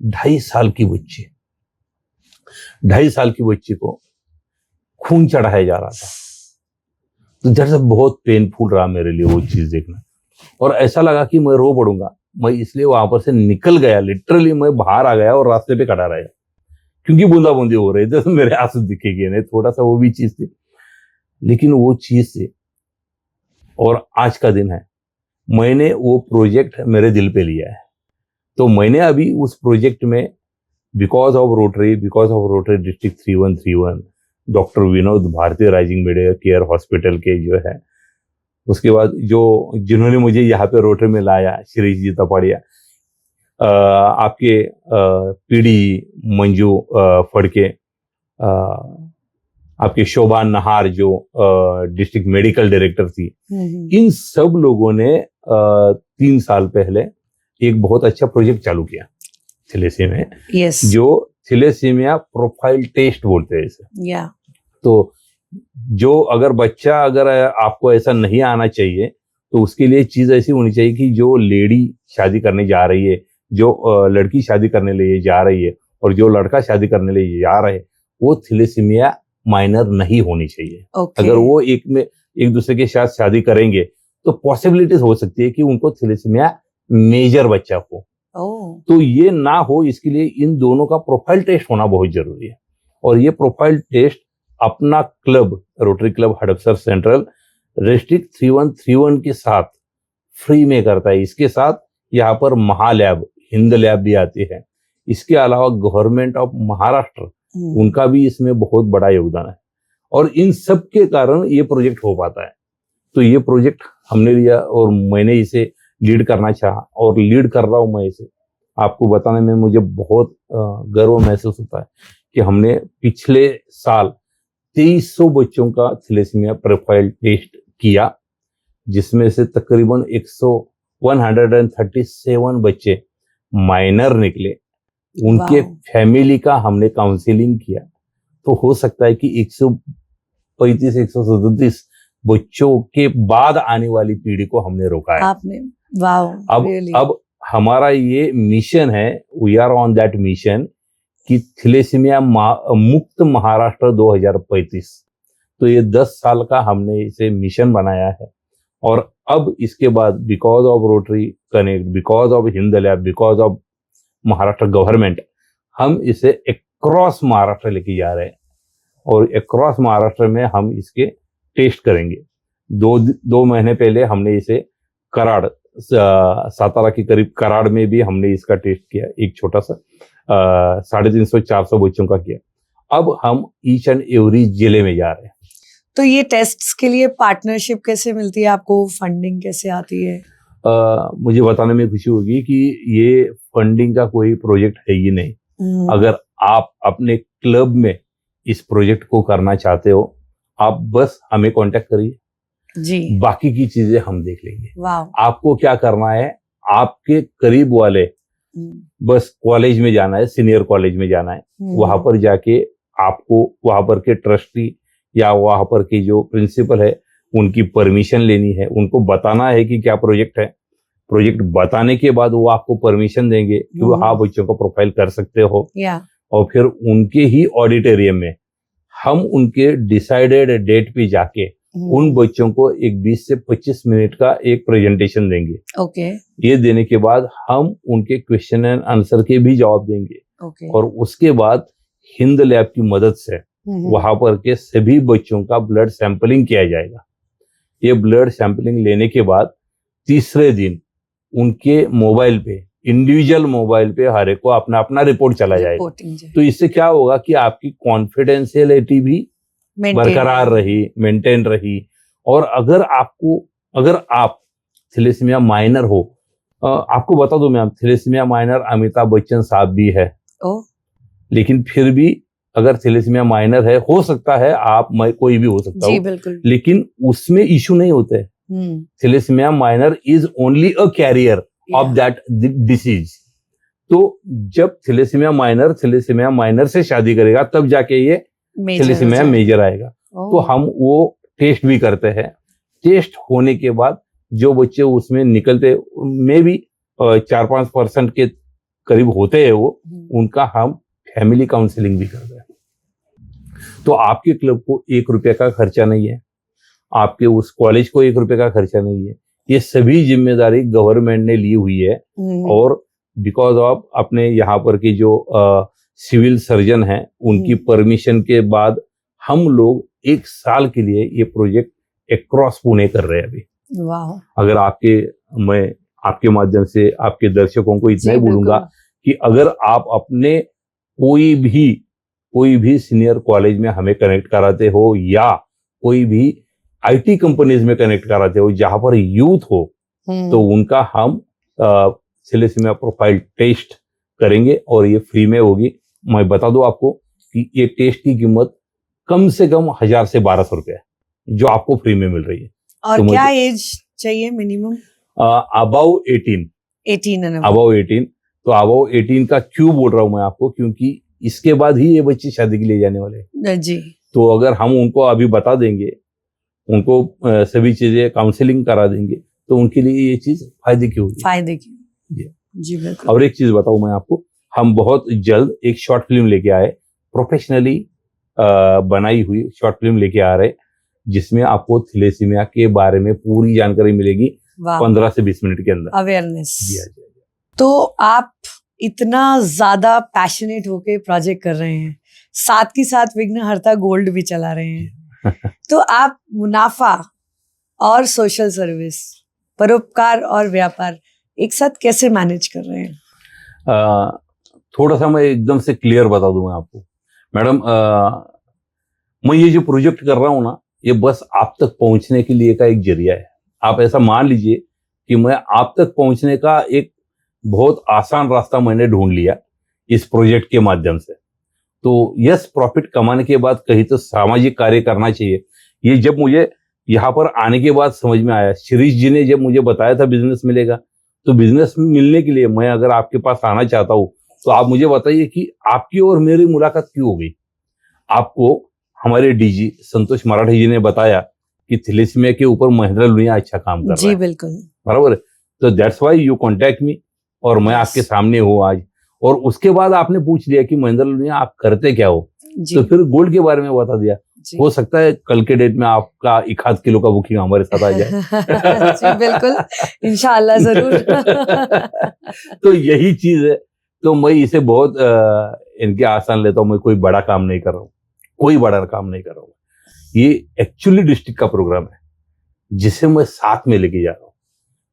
2.5 साल की बच्ची, 2.5 साल की बच्ची को खून चढ़ाया जा रहा था। तो जैसे बहुत पेनफुल रहा मेरे लिए वो चीज देखना, और ऐसा लगा कि मैं रो पड़ूंगा। मैं इसलिए वहां पर से निकल गया, लिटरली मैं बाहर आ गया और रास्ते पे खड़ा रहा, क्योंकि बूंदाबूंदी हो रही थी तो मेरे आंसू दिखेंगे नहीं, थोड़ा सा वो भी चीज थी। लेकिन वो चीज से, और आज का दिन है, मैंने वो प्रोजेक्ट मेरे दिल पे लिया है। तो मैंने अभी उस प्रोजेक्ट में because of rotary district 3131, doctor Vinod Bharati rising middle care hospital के जो है, उसके बाद जो जिन्होंने मुझे यहाँ पे रोटरी में लाया, शिरीष जी तपाड़िया, आपके पीडी मंजू फड़के, आपके शोभा नहार जो डिस्ट्रिक्ट मेडिकल डायरेक्टर थी, इन सब लोगों ने 3 साल पहले एक बहुत अच्छा प्रोजेक्ट चालू किया थैलेसीमिया में, जो थैलेसीमिया प्रोफाइल टेस्ट बोलते हैं इसे। तो जो अगर बच्चा, अगर आपको ऐसा नहीं आना चाहिए, तो उसके लिए चीज ऐसी होनी चाहिए कि जो लेडी शादी करने जा रही है, जो लड़की शादी करने लिए जा रही है, और जो लड़का शादी करने लिए जा रहे हैं, वो थैलेसीमिया माइनर नहीं होनी चाहिए। अगर वो एक दूसरे के साथ शादी करेंगे तो पॉसिबिलिटीज हो सकती है कि उनको थैलेसीमिया मेजर बच्चा हो। तो ये ना हो, इसके लिए इन दोनों का प्रोफाइल टेस्ट होना बहुत जरूरी है। और ये प्रोफाइल टेस्ट अपना club, rotary club Hadapsar central district 3131 के साथ फ्री में करता है। इसके साथ यहाँ पर महालैब, हिंद लैब भी आती है। इसके अलावा गवर्नमेंट ऑफ महाराष्ट्र, उनका भी इसमें बहुत बड़ा योगदान है। और इन सब के कारण ये प्रोजेक्ट हो पाता है। तो ये प्रोजेक्ट हमने लिया और मैंने इसे लीड करना चाहा और लीड कर रहा हूँ मैं इसे। आपको बताने में मुझे बहुत गर्व महसूस होता है कि हमने पिछले साल 2300 बच्चों का थैलेसीमिया प्रोफाइल टेस्ट किया, जिसमें से तकरीबन 137 बच्चे माइनर निकले। उनके फैमिली का हमने काउंसलिंग किया, तो हो सकता है कि 135-137 बच्चों के बाद आने वाली पीढ़ी को हमने रोका है आपने। वाह, अब हमारा ये मिशन है, we are on that mission कि थैलेसीमिया मुक्त महाराष्ट्र 2035। तो ये 10 साल का हमने इसे मिशन बनाया है और अब इसके बाद because of rotary connect, because of Hind lab, because of Maharashtra government, हम इसे अक्रॉस महाराष्ट्र लेके जा रहे हैं और अक्रॉस महाराष्ट्र में हम इसके टेस्ट करेंगे। दो महीने पहले हमने इसे कराड़, सातारा के करीब कराड़ में भी हमने इसका टेस्ट किया, एक छोटा सा 350-400 बच्चों का किया। अब हम ईच एंड एवरी जिले में जा रहे हैं। तो ये टेस्ट्स के लिए पार्टनरशिप कैसे मिलती है आपको, फंडिंग कैसे आती है? मुझे बताने में खुशी होगी कि ये फंडिंग का कोई प्रोजेक्ट है ही नहीं। अगर आप अपने क्लब में इस प्रोजेक्ट को करना चाहते हो, आप बस हमें कांटेक्ट करिए जी, बाकी की चीजें हम देख लेंगे। आपको क्या करना है, आपके करीब वाले बस कॉलेज में जाना है, सीनियर कॉलेज में जाना है, वहां पर जाके आपको वहां पर के ट्रस्टी या वहां पर के जो प्रिंसिपल है उनकी परमिशन लेनी है, उनको बताना है कि क्या प्रोजेक्ट है। प्रोजेक्ट बताने के बाद वो आपको परमिशन देंगे कि वो हाँ बच्चों को प्रोफाइल कर सकते हो, और फिर उनके ही ऑडिटोरियम में हम उनके डिसाइडेड डेट पे जाके उन बच्चों को एक 20 से 25 मिनट का एक प्रेजेंटेशन देंगे। ये देने के बाद हम उनके क्वेश्चन एंड आंसर के भी जवाब देंगे। और उसके बाद हिंद लैब की मदद से वहां पर के सभी बच्चों का ब्लड सैंपलिंग किया जाएगा। ये ब्लड सैंपलिंग लेने के बाद तीसरे दिन उनके मोबाइल पे, इंडिविजुअल मोबाइल पे हर एक को अपना अपना रिपोर्ट चला जाएगा। तो इससे क्या होगा कि आपकी कॉन्फिडेंशियलिटी भी बरकरार रही, मेंटेन रही। और अगर आप थैलेसीमिया माइनर हो, आपको बता दो ma'am, thalassemia minor Amitabh Bachchan साहब भी है। लेकिन फिर भी अगर थैलेसीमिया माइनर है, हो सकता है आप, मैं, कोई भी हो सकता जी, हो, बिल्कुल। लेकिन उसमें इशू नहीं होते। Thalassemia minor is only a carrier of that disease. तो जब थैलेसीमिया माइनर से शादी करेगा तब जाके ये थैलेसीमिया मेजर आएगा। तो हम वो टेस्ट भी करते हैं। टेस्ट होने के बाद जो बच्चे उसमें निकलते, में भी 4-5% के करीब होते हैं वो, उनका हम फैमिली काउंसलिंग भी करते हैं। तो आपके क्लब को 1 रुपये का खर्चा नहीं है, आपके उस कॉलेज को 1 रुपये का खर्चा नहीं है। ये सभी जिम्मेदारी गवर्नमेंट ने ली हुई है। और बिकॉज ऑफ अपने यहाँ पर की जो सिविल सर्जन हैं, उनकी परमिशन के बाद हम लोग 1 साल के लिए ये प्रोजेक्ट अक्रॉस पुणे कर रहे हैं अभी। अगर मैं आपके माध्यम से आपके दर्शकों को इतना ही बोलूंगा कि अगर आप अपने कोई भी सीनियर कॉलेज में हमें कनेक्ट कराते हो या कोई भी आईटी कंपनीज में कनेक्ट कराते हो जहां पर यूथ हो, तो उनका हम थैलेसीमिया प्रोफाइल टेस्ट करेंगे और ये फ्री में होगी। मैं बता दूं आपको कि ये टेस्ट की कीमत कम से कम 1000 से 1200 रुपए है, जो आपको फ्री में मिल रही है। और तो क्या एज चाहिए मिनिमम? About 18 about 18। तो अबाउ 18 का क्यों बोल रहा हूं मैं आपको, क्योंकि इसके बाद ही ये बच्चे शादी के लिए जाने वाले हैं जी। तो अगर हम उनको अभी बता देंगे, उनको सभी चीजें काउंसलिंग करा देंगे, तो उनके लिए ये चीज फायदे की होगी। जी बिल्कुल। और एक चीज बताऊं मैं आपको, हम बहुत जल्द एक शॉर्ट फिल्म लेके आए, प्रोफेशनली बनाई हुई शॉर्ट फिल्म लेके आ रहे, जिसमें आपको थैलेसीमिया के बारे में पूरी जानकारी मिलेगी 15 से 20 मिनट के अंदर, अवेयरनेस। तो आप इतना ज्यादा पैशनेट होके प्रोजेक्ट कर रहे हैं, साथ ही साथ विघ्नहर्ता गोल्ड भी चला रहे हैं तो आप मुनाफा और सोशल सर्विस, परोपकार और व्यापार एक साथ कैसे मैनेज कर रहे हैं? थोड़ा सा मैं एकदम से क्लियर बता दूं मैं आपको मैडम, मैं ये जो प्रोजेक्ट कर रहा हूं ना, ये बस आप तक पहुंचने के लिए का एक जरिया है। आप ऐसा मान लीजिए कि मैं आप तक पहुंचने का एक बहुत आसान रास्ता मैंने ढूंढ लिया इस प्रोजेक्ट के माध्यम से। तो यस, प्रॉफिट कमाने के बाद कहीं तो सामाजिक कार्य करना चाहिए। ये जब मुझे यहाँ पर आने के बाद समझ में आया, शिरीष जी ने जब मुझे बताया था बिजनेस मिलेगा, तो बिजनेस मिलने के लिए मैं अगर आपके पास आना चाहता हूँ तो आप मुझे बताइए कि आपकी और मेरी मुलाकात क्यों हो गई। आपको हमारे डीजी संतोष मराठी जी ने बताया कि थैलेसीमिया के ऊपर महेंद्र लुनिया अच्छा काम कर रहा जी है, बिल्कुल, बराबर है। तो that's why you contact me, और मैं आपके सामने हूँ आज। और उसके बाद आपने पूछ लिया कि महेंद्र लुनिया आप करते क्या हो, तो फिर गोल्ड के बारे में बता दिया। हो सकता है कल के डेट में आपका 1 किलो का बुकिंग हमारे साथ आ जाए। जी बिल्कुल, इंशाल्लाह जरूर। तो यही चीज है। तो मैं इसे बहुत इनके आसान लेता हूँ। मैं कोई बड़ा काम नहीं कर रहा हूँ, कोई बड़ा काम नहीं कर रहा हूँ। ये एक्चुअली डिस्ट्रिक्ट का प्रोग्राम है जिसे मैं साथ में लेके जा रहा हूँ।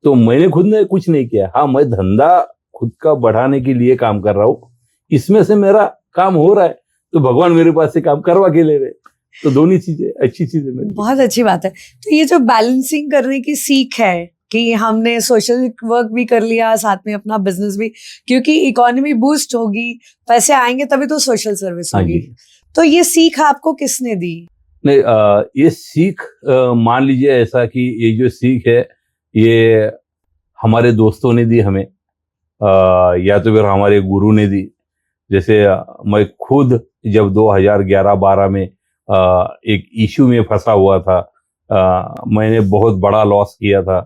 तो मैंने खुद ने कुछ नहीं किया। हाँ, मैं धंधा खुद का बढ़ाने के लिए काम कर रहा हूँ। इसमें से मेरा काम हो रहा है तो भगवान मेरे पास से काम करवा के ले रहे। तो दोनों चीजें अच्छी चीजें मेरी। बहुत अच्छी बात है। तो ये जो बैलेंसिंग करने की सीख है कि हमने सोशल वर्क भी कर लिया, साथ में अपना बिजनेस भी, क्योंकि इकोनॉमी बूस्ट होगी, पैसे आएंगे तभी तो सोशल सर्विस होगी। तो ये सीख आपको किसने दी? नहीं, ये सीख मान लीजिए ऐसा कि ये जो सीख है ये हमारे दोस्तों ने दी हमें, या तो फिर हमारे गुरु ने दी। जैसे मैं खुद जब 2011-12 में एक इशू में फंसा हुआ था, मैंने बहुत बड़ा लॉस किया था,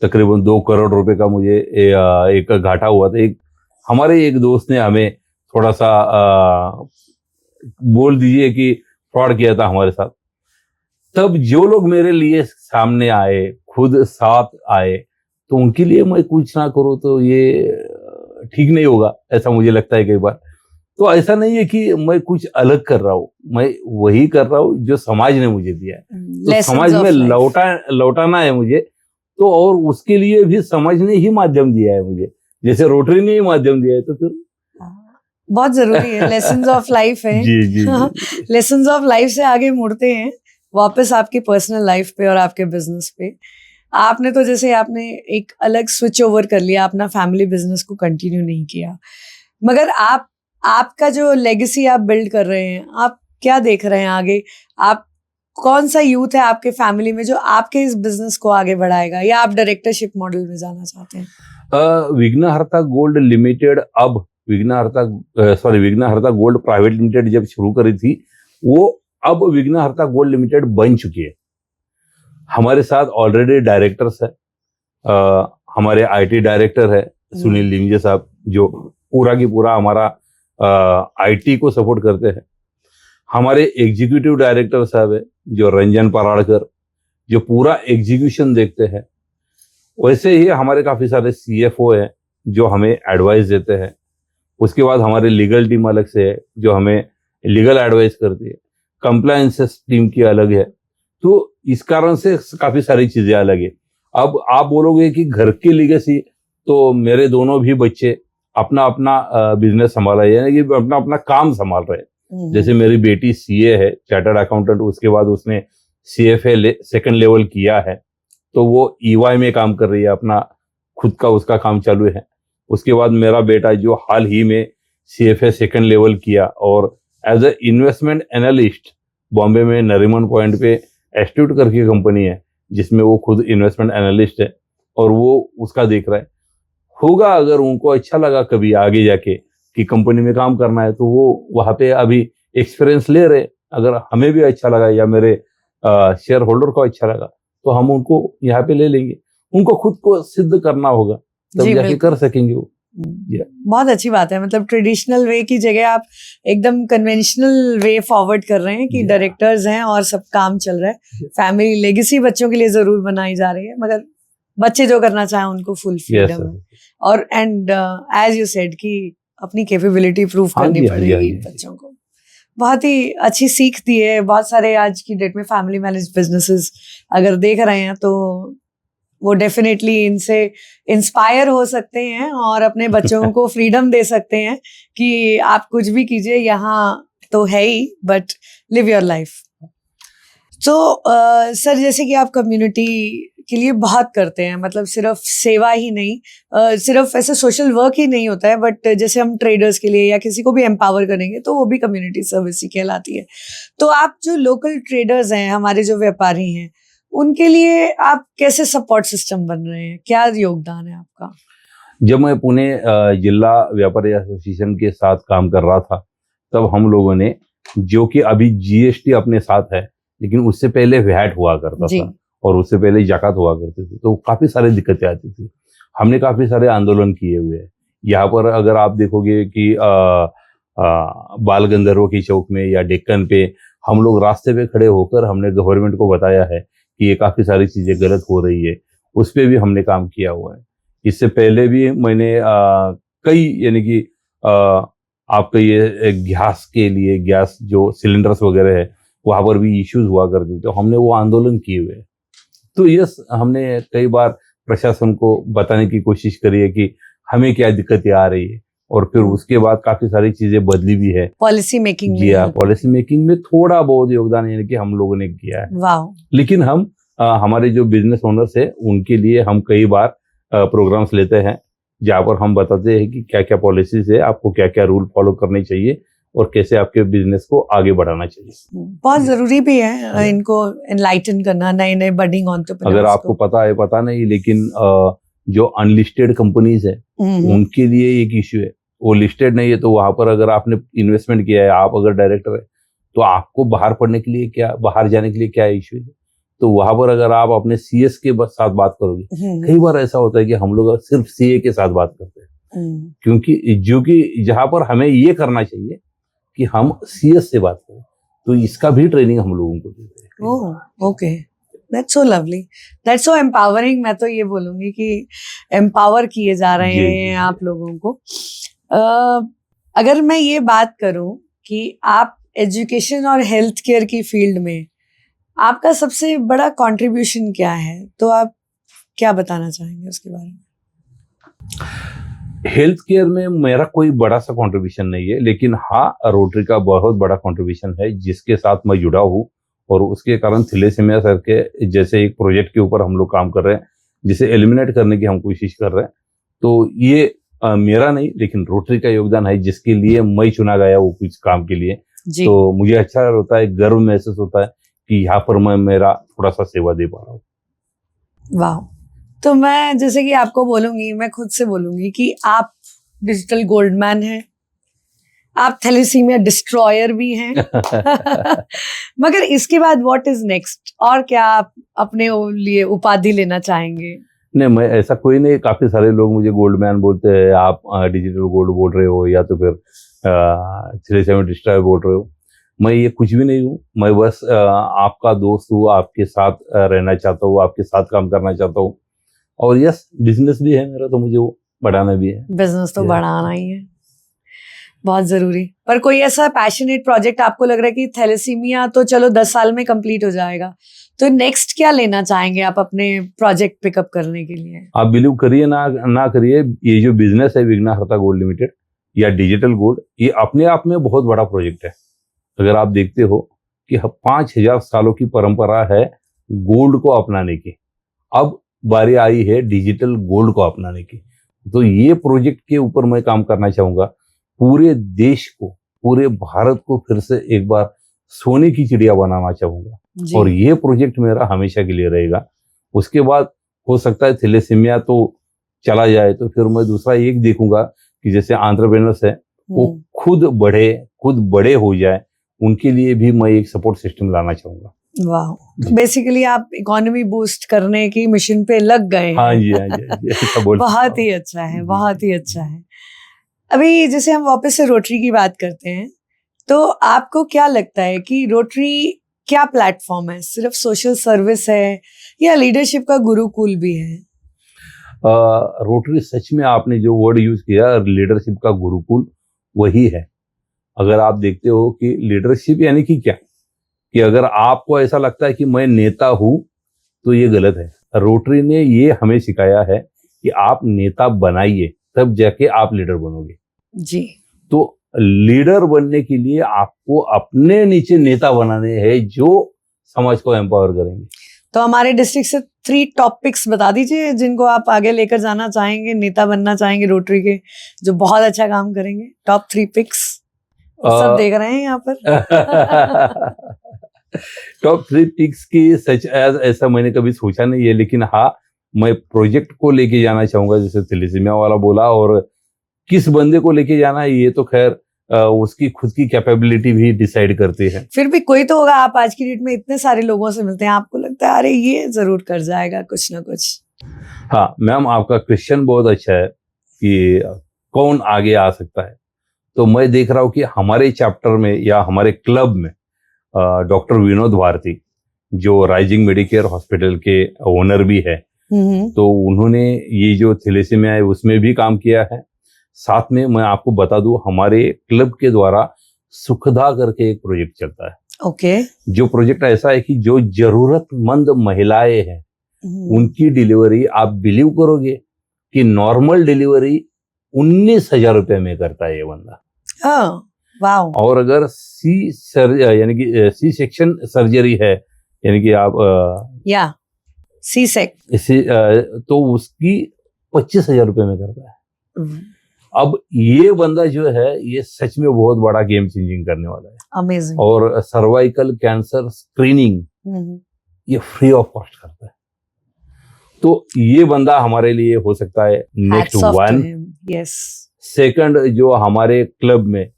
तकरीबन 2 करोड़ रुपए का मुझे एक घाटा हुआ था। हमारे एक दोस्त ने हमें थोड़ा सा बोल दीजिए कि फ्रॉड किया था हमारे साथ। तब जो लोग मेरे लिए सामने आए, खुद साथ आए, तो उनके लिए मैं कुछ ना करूँ तो ये ठीक नहीं होगा, ऐसा मुझे लगता है कई बार। तो ऐसा नहीं है कि मैं कुछ अलग कर रहा हूँ, मैं वही कर रहा हूँ जो समाज ने मुझे दिया है। तो समाज में लौटाना है मुझे, तो और उसके लिए भी समाज ने ही माध्यम दिया है मुझे, जैसे रोटरी ने ही माध्यम दिया है। तो फिर बहुत जरूरी है, लेसन्स ऑफ लाइफ है। जी जी, जी। लेसन्स ऑफ लाइफ से आगे मुड़ते हैं वापस आपकी पर्सनल लाइफ पे और आपके बिजनेस पे। आपने तो जैसे आपने एक अलग स्विच ओवर कर लिया, अपना फैमिली बिजनेस को कंटिन्यू नहीं किया, मगर आपका जो लेगेसी आप बिल्ड कर रहे हैं, आप क्या देख रहे हैं आगे? आप कौन सा यूथ है आपके फैमिली में जो आपके इस बिजनेस को आगे बढ़ाएगा, या आप डायरेक्टरशिप मॉडल में जाना चाहते हैं? विघ्नहर्ता गोल्ड लिमिटेड, अब विघ्नहर्ता गोल्ड प्राइवेट लिमिटेड जब शुरू करी थी, वो अब विघ्नहर्ता गोल्ड लिमिटेड बन चुकी है। हमारे साथ ऑलरेडी डायरेक्टर्स है। हमारे आईटी डायरेक्टर है सुनील लिमजे साहब, जो पूरा की पूरा हमारा आईटी को सपोर्ट करते हैं। हमारे एग्जीक्यूटिव डायरेक्टर साहब है जो रंजन पराड़कर, जो पूरा एग्जीक्यूशन देखते हैं। वैसे ही हमारे काफी सारे सीएफओ हैं जो हमें एडवाइस देते हैं। उसके बाद हमारी लीगल टीम अलग से है जो हमें लीगल एडवाइस करती है। कंप्लायंस टीम की अलग है। तो इस कारण से काफी सारी चीजें अलग है। अब आप बोलोगे कि घर की लीगेसी, तो मेरे दोनों भी बच्चे अपना अपना बिजनेस संभाल रहे हैं, यानी कि अपना अपना काम संभाल रहे हैं। जैसे मेरी बेटी सीए है, चार्टर्ड अकाउंटेंट, उसके बाद उसने सीएफए सेकंड लेवल किया है, तो वो ईवाई में काम कर रही है, अपना खुद का उसका काम चालू है। उसके बाद मेरा बेटा जो हाल ही में सीएफए सेकंड लेवल किया और as a investment analyst Bombay में नरीमन पॉइंट पे एस्ट्यूट करके कंपनी है जिसमें वो खुद इन्वेस्टमेंट एनालिस्ट है, और वो उसका देख रहा है। होगा अगर उनको अच्छा लगा कभी आगे जाके कि कंपनी में काम करना है, तो वो वहाँ पे अभी एक्सपीरियंस ले रहे। अगर हमें भी अच्छा लगा या मेरे शेयर होल्डर को अच्छा लगा तो हम उनको यहाँ पे ले लेंगे। उनको खुद को सिद्ध करना होगा, तब जाके कर सकेंगे वो। बहुत अच्छी बात है। मतलब ट्रेडिशनल वे की जगह आप एकदम कन्वेंशनल वे फॉरवर्ड कर रहे हैं कि डायरेक्टर्स हैं और सब काम चल रहा है। फैमिली लेगेसी बच्चों के लिए जरूर बनाई जा रही है, मगर बच्चे जो करना चाहें उनको फुल फ्रीडम है। और एंड एज यू सेड कि अपनी कैपेबिलिटी प्रूव करनी पड़ेगी बच्चों को। बहुत ही अच्छी सीख दी है। बहुत सारे आज की डेट में फैमिली मैनेज बिजनेसेस अगर देख रहे हैं तो वो डेफिनेटली इनसे इंस्पायर हो सकते हैं और अपने बच्चों को फ्रीडम दे सकते हैं कि आप कुछ भी कीजिए, यहाँ तो है ही, बट लिव योर लाइफ। तो सर जैसे कि आप कम्युनिटी के लिए बहुत करते हैं, मतलब सिर्फ सेवा ही नहीं, सिर्फ ऐसे सोशल वर्क ही नहीं होता है, बट जैसे हम ट्रेडर्स के लिए या किसी को भी एम्पावर करेंगे तो वो भी कम्युनिटी सर्विस ही कहलाती है। तो आप जो लोकल ट्रेडर्स हैं, हमारे जो व्यापारी हैं, उनके लिए आप कैसे सपोर्ट सिस्टम बन रहे हैं, क्या योगदान है आपका? जब मैं पुणे जिला व्यापारी एसोसिएशन के साथ काम कर रहा था, तब हम लोगों ने, जो कि अभी जीएसटी अपने साथ है, लेकिन उससे पहले वैट हुआ करता था और उससे पहले ज़कात हुआ करती थी, तो काफ़ी सारी दिक्कतें आती थी। हमने काफ़ी सारे आंदोलन किए हुए हैं। यहाँ पर अगर आप देखोगे कि बाल गंधर्व की चौक में या डेक्कन पे हम लोग रास्ते पे खड़े होकर हमने गवर्नमेंट को बताया है कि ये काफ़ी सारी चीज़ें गलत हो रही है, उस पर भी हमने काम किया हुआ है। इससे पहले भी मैंने कई, यानी कि आपका ये गैस के लिए, गैस जो सिलेंडर्स वगैरह है, वहाँ पर भी इश्यूज हुआ करते थे, तो हमने वो आंदोलन किए हुए। तो यस, हमने कई बार प्रशासन को बताने की कोशिश करी है कि हमें क्या दिक्कतें आ रही है, और फिर उसके बाद काफी सारी चीजें बदली भी है। पॉलिसी मेकिंग जी हाँ, पॉलिसी मेकिंग में थोड़ा बहुत योगदान यानी कि हम लोगों ने किया है। वाह। लेकिन हम हमारे जो बिजनेस ओनर्स है उनके लिए हम कई बार प्रोग्राम्स लेते हैं, जहाँ पर हम बताते हैं कि क्या क्या पॉलिसीज है, आपको क्या क्या रूल फॉलो करने चाहिए और कैसे आपके बिजनेस को आगे बढ़ाना चाहिए। बहुत जरूरी भी है इनको एनलाइटन करना, नए नए बडिंग एंटरप्रेन्योर्स। अगर आपको पता है, पता नहीं, लेकिन जो अनलिस्टेड कंपनीज है उनके लिए एक इश्यू है, वो लिस्टेड नहीं है, तो वहां पर अगर आपने इन्वेस्टमेंट किया है, आप अगर डायरेक्टर है, तो आपको बाहर पढ़ने के लिए क्या, बाहर जाने के लिए क्या इश्यू है, तो वहां पर अगर आप अपने सीएस के साथ बात करोगे, कई बार ऐसा होता है कि हम लोग सिर्फ सीए के साथ बात करते हैं, क्योंकि जो कि जहां पर हमें ये करना चाहिए कि हम सीएस से बात करें, तो इसका भी ट्रेनिंग हम लोगों को देते हैं। Oh okay, that's so lovely, that's so empowering. मैं तो ये बोलूंगी कि एम्पावर किए जा रहे हैं आप लोगों को। अगर मैं ये बात करूं कि आप एजुकेशन और हेल्थ केयर की फील्ड में आपका सबसे बड़ा कंट्रीब्यूशन क्या है, तो आप क्या बताना चाहेंगे उसके बारे में? हेल्थ केयर में मेरा कोई बड़ा सा कंट्रीब्यूशन नहीं है, लेकिन हाँ, रोटरी का बहुत बड़ा कंट्रीब्यूशन है जिसके साथ मैं जुड़ा हूँ, और उसके कारण थैलेसीमिया सर के जैसे एक प्रोजेक्ट के ऊपर हम लोग काम कर रहे हैं, जिसे एलिमिनेट करने की हम कोशिश कर रहे हैं। तो ये मेरा नहीं, लेकिन रोटरी का योगदान है, जिसके लिए मैं चुना गया वो कुछ काम के लिए। तो मुझे अच्छा होता है, गर्व महसूस होता है कि यहाँ पर मैं मेरा थोड़ा सा सेवा दे पा रहा हूँ। वाह। तो मैं जैसे कि आपको बोलूंगी, मैं खुद से बोलूंगी कि आप डिजिटल गोल्डमैन हैं, आप थैलेसीमिया डिस्ट्रॉयर भी हैं। मगर इसके बाद व्हाट इज नेक्स्ट, और क्या आप अपने लिए उपाधि लेना चाहेंगे? नहीं, मैं ऐसा कोई नहीं। काफी सारे लोग मुझे गोल्डमैन बोलते हैं, आप डिजिटल गोल्ड बोल रहे हो या तो फिर थैलेसीमिया डिस्ट्रॉयर बोल रहे हो। मैं ये कुछ भी नहीं हूँ, मैं बस आपका दोस्त हूँ, आपके साथ रहना चाहता हूँ, आपके साथ काम करना चाहता हूँ। और यस, बिजनेस भी है मेरा, तो मुझे वो बढ़ाना भी है। बिजनेस तो बढ़ाना ही है, बहुत जरूरी। पर कोई ऐसा पैशनेट प्रोजेक्ट आपको लग रहा है कि थैलेसीमिया तो चलो 10 साल में कंप्लीट हो जाएगा, तो नेक्स्ट क्या लेना चाहेंगे आप अपने प्रोजेक्ट पिकअप करने के लिए? आप बिलीव करिए ना करिए, ये जो बिजनेस है विघ्नहर्ता गोल्ड लिमिटेड या डिजिटल गोल्ड, ये अपने आप में बहुत बड़ा प्रोजेक्ट है। अगर आप देखते हो कि 5000 सालों की परंपरा है गोल्ड को अपनाने की, अब बारी आई है डिजिटल गोल्ड को अपनाने की। तो ये प्रोजेक्ट के ऊपर मैं काम करना चाहूंगा, पूरे देश को, पूरे भारत को फिर से एक बार सोने की चिड़िया बनाना चाहूंगा, और ये प्रोजेक्ट मेरा हमेशा के लिए रहेगा। उसके बाद हो सकता है थैलेसीमिया तो चला जाए, तो फिर मैं दूसरा एक देखूंगा कि जैसे एंटरप्रेन्योर्स है वो खुद बड़े हो जाए, उनके लिए भी मैं एक सपोर्ट सिस्टम लाना चाहूंगा। वाह, बेसिकली आप इकोनॉमी बूस्ट करने की मिशन पे लग गए हैं। हाँ जी, हाँ जी, ऐसा बोल बहुत ही अच्छा है, बहुत ही अच्छा है। अभी जैसे हम वापस से रोटरी की बात करते हैं, तो आपको क्या लगता है कि रोटरी क्या प्लेटफॉर्म है? सिर्फ सोशल सर्विस है या लीडरशिप का गुरुकुल भी है? रोटरी सच में, आपने जो वर्ड यूज किया, लीडरशिप का गुरुकुल, वही है। अगर आप देखते हो कि लीडरशिप यानी कि क्या, कि अगर आपको ऐसा लगता है कि मैं नेता हूं, तो ये गलत है। रोटरी ने ये हमें सिखाया है कि आप नेता बनाइए, तब जाके आप लीडर बनोगे जी। तो लीडर बनने के लिए आपको अपने नीचे नेता बनाने हैं, जो समाज को एम्पावर करेंगे। तो हमारे डिस्ट्रिक्ट से 3 टॉपिक्स बता दीजिए जिनको आप आगे लेकर जाना चाहेंगे, नेता बनना चाहेंगे रोटरी के, जो बहुत अच्छा काम करेंगे। टॉप 3 पिक्स सब देख रहे हैं यहाँ पर। टॉप 3 पिक्स की सच ऐसा मैंने कभी सोचा नहीं है, लेकिन हाँ, मैं प्रोजेक्ट को लेके जाना चाहूंगा, जैसे थैलेसीमिया वाला बोला, और किस बंदे को लेके जाना है ये तो खैर उसकी खुद की कैपेबिलिटी भी डिसाइड करती है। फिर भी कोई तो होगा, आप आज की डेट में इतने सारे लोगों से मिलते हैं, आपको लगता है अरे ये जरूर कर जाएगा कुछ ना कुछ। हाँ मैम, आपका क्वेश्चन बहुत अच्छा है कि कौन आगे आ सकता है। तो मैं देख रहा हूँ कि हमारे चैप्टर में या हमारे क्लब में डॉक्टर विनोद भारती, जो राइजिंग मेडिकेयर हॉस्पिटल के ओनर भी है, तो उन्होंने ये जो थैलेसीमिया है उसमें भी काम किया है। साथ में मैं आपको बता दूं, हमारे क्लब के द्वारा सुखदा करके एक प्रोजेक्ट चलता है। ओके। जो प्रोजेक्ट ऐसा है कि जो जरूरतमंद महिलाएं हैं उनकी डिलीवरी, आप बिलीव करोगे कि नॉर्मल डिलीवरी 19,000 रुपए में करता है ये बंदा। वाओ। और अगर यानी कि सी सेक्शन सर्जरी है, यानी कि आप या सी सेक, तो उसकी 25,000 रुपए में करता है। अब ये बंदा जो है ये सच में बहुत बड़ा गेम चेंजिंग करने वाला है। अमेजिंग। और सर्वाइकल कैंसर स्क्रीनिंग ये फ्री ऑफ कॉस्ट करता है। तो ये बंदा हमारे लिए हो सकता है नेक्स्ट वन। यस। सेकंड, जो हमारे क्लब में,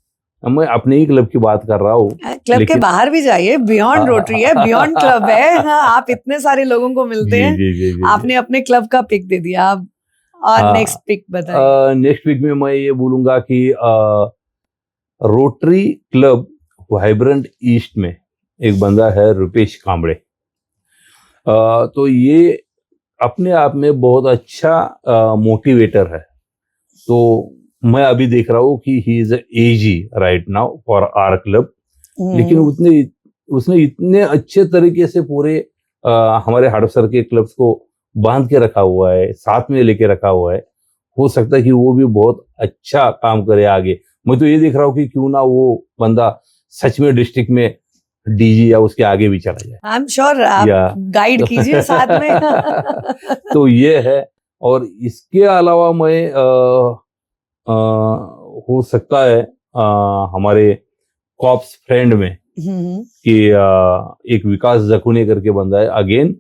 मैं अपने ही क्लब की बात कर रहा हूँ, क्लब के बाहर भी जाइए, बियॉन्ड रोटरी है, बियॉन्ड क्लब है। हाँ, आप इतने सारे लोगों को मिलते हैं। जी, आपने अपने क्लब का पिक दे दिया, आप और नेक्स्ट पिक बताइए। नेक्स्ट पिक में मैं ये बोलूंगा कि रोटरी क्लब वाइब्रेंट ईस्ट में एक बंदा है रुपेश कांबड़े। तो ये अपने आप में बहुत अच्छा मोटिवेटर है। तो मैं अभी देख रहा हूँ कि he is AG right now for our club, लेकिन उसने इतने अच्छे तरीके से पूरे हमारे हड़पसर के क्लब्स को बांध के रखा हुआ है, साथ में लेके रखा हुआ है। हो सकता है कि वो भी बहुत अच्छा काम करे आगे। मैं तो ये देख रहा हूँ कि क्यों ना वो बंदा सच में डिस्ट्रिक्ट में डीजी या उसके आगे भी चला जाए। आई एम श्योर, आप गाइड कीजिए साथ में। तो ये है। और इसके अलावा मैं हो सकता है हमारे कॉप्स फ्रेंड में कि एक विकास जखुने करके बंदा है, अगेन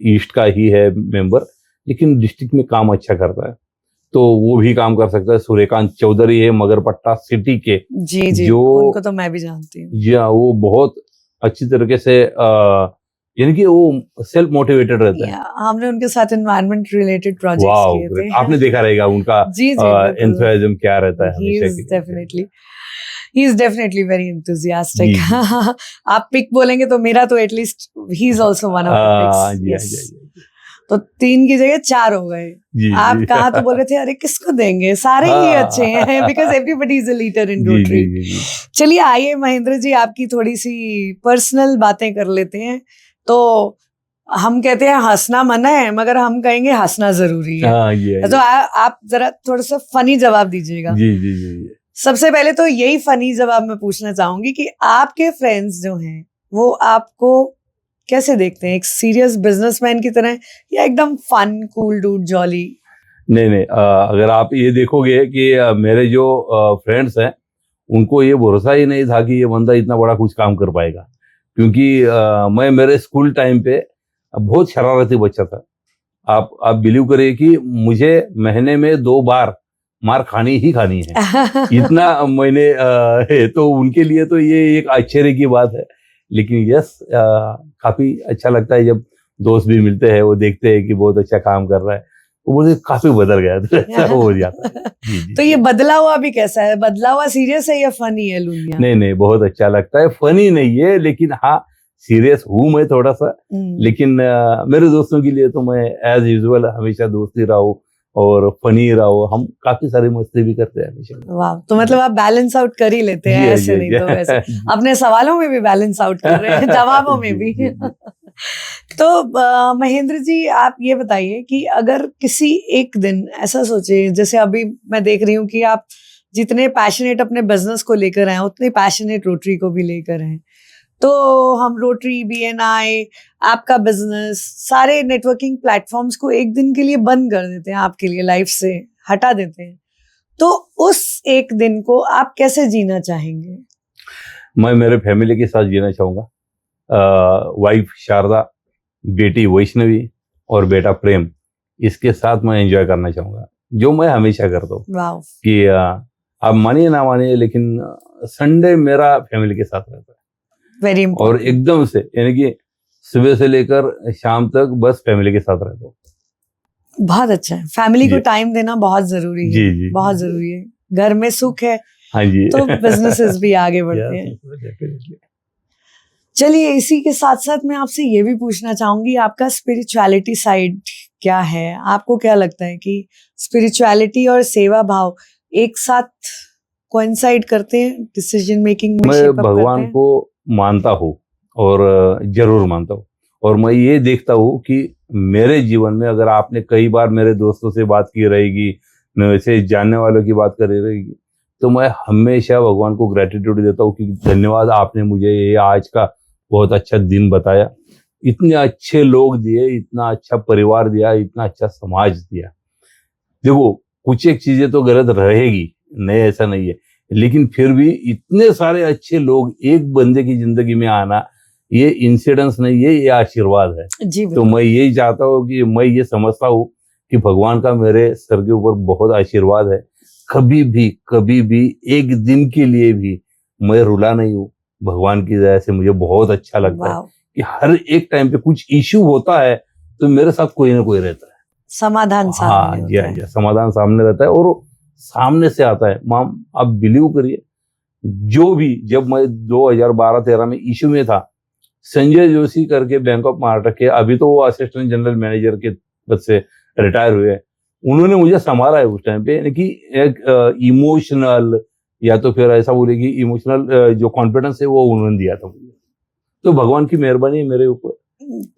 ईस्ट का ही है मेंबर, लेकिन डिस्ट्रिक्ट में काम अच्छा करता है, तो वो भी काम कर सकता है। सूर्यकांत चौधरी है मगरपट्टा सिटी के, जी, जो उनको तो मैं भी जानती हूँ। जी हाँ, वो बहुत अच्छी तरीके से यानी कि वो सेल्फ मोटिवेटेड रहता है। हमने उनके साथ एनवायरनमेंट रिलेटेड प्रोजेक्ट्स किए थे। आपने देखा रहेगा उनका एंथुसियाज्म क्या रहता है हमेशा। He is definitely very enthusiastic. आप पिक बोलेंगे तो मेरा तो at least he is also one of the picks. Yes. तो 3 की जगह 4 हो गए। आप कहाँ तो बोल रहे थे अरे किसको देंगे, सारे ही अच्छे हैं, because everybody is a leader in Rotary. चलिए आइए महेंद्र जी, आपकी थोड़ी सी पर्सनल बातें कर लेते हैं। तो हम कहते हैं हंसना मना है, मगर हम कहेंगे हंसना जरूरी है। तो आप जरा थोड़ा सा फनी जवाब दीजिएगा। जी। सबसे पहले तो यही फनी जवाब मैं पूछना चाहूंगी कि आपके फ्रेंड्स जो हैं वो आपको कैसे देखते हैं, एक सीरियस बिजनेसमैन की तरह या एकदम फन कूल डूड जॉली? नहीं, अगर आप ये देखोगे कि मेरे जो फ्रेंड्स हैं उनको ये भरोसा ही नहीं था कि ये बंदा इतना बड़ा कुछ काम कर पाएगा, क्योंकि मैं मेरे स्कूल टाइम पे बहुत शरारती बच्चा था। आप बिलीव करिए कि मुझे महीने में 2 बार मार खानी ही खानी है, इतना मैंने तो उनके लिए तो ये एक आश्चर्य की बात है। लेकिन यस, काफी अच्छा लगता है जब दोस्त भी मिलते हैं, वो देखते हैं कि बहुत अच्छा काम कर रहा है, वो बोलते काफी बदल गया, तो ऐसा हो जाता है। जी। तो ये बदला हुआ भी कैसा है? बदला हुआ सीरियस है या फनी है लुनिया? नहीं, बहुत अच्छा लगता है। फनी नहीं है, लेकिन हाँ सीरियस हूँ मैं थोड़ा सा, लेकिन मेरे दोस्तों के लिए तो मैं एज यूजुअल हमेशा दोस्ती रहा हूँ और फनी रहा हो। हम काफी सारी मस्ती भी करते हैं हमेशा। वाह, तो मतलब आप बैलेंस आउट कर ही लेते हैं, ऐसे नहीं तो वैसे अपने सवालों में भी बैलेंस आउट कर रहे हैं, जवाबों में भी। तो महेंद्र जी, आप ये बताइए कि अगर किसी एक दिन ऐसा सोचे, जैसे अभी मैं देख रही हूँ कि आप जितने पैशनेट अपने बिजनेस को लेकर हैं उतने पैशनेट रोटरी को भी लेकर हैं, तो हम रोटरी, BNI, आपका बिजनेस, सारे नेटवर्किंग प्लेटफॉर्म्स को एक दिन के लिए बंद कर देते हैं, आपके लिए लाइफ से हटा देते हैं, तो उस एक दिन को आप कैसे जीना चाहेंगे? मैं मेरे फैमिली के साथ जीना चाहूँगा। वाइफ शारदा, बेटी वैष्णवी और बेटा प्रेम, इसके साथ मैं एंजॉय करना चाहूँगा, जो मैं हमेशा करता हूँ वाह, कि आप मानिए ना मानिए, लेकिन संडे मेरा फैमिली के साथ रहता है। वेरी और इंपॉर्टेंट। एकदम से, यानी कि सुबह से लेकर शाम तक बस फैमिली के साथ रहता हूँ। बहुत अच्छा है, फैमिली को जी। टाइम देना बहुत जरूरी है। जी, जी, बहुत जी। जरूरी है। घर में सुख है हाँ जी। तो बिजनेसेस भी आगे बढ़ते हैं। डेफिनेटली। चलिए, इसी के साथ साथ मैं आपसे ये भी पूछना चाहूंगी, आपका स्पिरिचुअलिटी साइड क्या है? आपको क्या लगता है कि स्पिरिचुअलिटी और सेवा भाव एक साथ कोइंसाइड करते हैं, डिसीजन मेकिंग में मैं शेप अप करते भगवान हैं? को मानता हूँ और जरूर मानता हूँ, और मैं ये देखता हूँ कि मेरे जीवन में, अगर आपने कई बार मेरे दोस्तों से बात की रहेगी, मेरे से जानने वालों की बात करी रहेगी, तो मैं हमेशा भगवान को ग्रेटिट्यूड देता हूँ कि धन्यवाद, आपने मुझे ये आज का बहुत अच्छा दिन बताया, इतने अच्छे लोग दिए, इतना अच्छा परिवार दिया, इतना अच्छा समाज दिया। देखो, कुछ एक चीजें तो गलत रहेगी, नहीं ऐसा नहीं है, लेकिन फिर भी इतने सारे अच्छे लोग एक बंदे की जिंदगी में आना, ये इंसिडेंस नहीं है, ये आशीर्वाद है। जी तो बिल्कुल। मैं यही चाहता हूँ कि मैं ये समझता हूँ कि भगवान का मेरे सर के ऊपर बहुत आशीर्वाद है। कभी भी एक दिन के लिए भी मैं रुला नहीं हूँ। भगवान की दया से मुझे बहुत अच्छा लगता है वाह, कि हर एक टाइम पे कुछ इश्यू होता है तो मेरे साथ कोई ना कोई रहता है। समाधान हाँ सामने जी, होता हाँ है। जी, समाधान सामने रहता है, और वो सामने से आता है। माम, आप बिलीव करिए, जो भी, जब मैं 2012-13 में इशू में था, संजय जोशी करके बैंक ऑफ महाराष्ट्र के, अभी तो वो असिस्टेंट जनरल मैनेजर के पद से रिटायर हुए, उन्होंने मुझे संभाला है उस टाइम पे, यानी कि एक इमोशनल, या तो फिर ऐसा बोले कि इमोशनल जो कॉन्फिडेंस है वो उन्होंने दिया था मुझे। तो भगवान की मेहरबानी है मेरे ऊपर।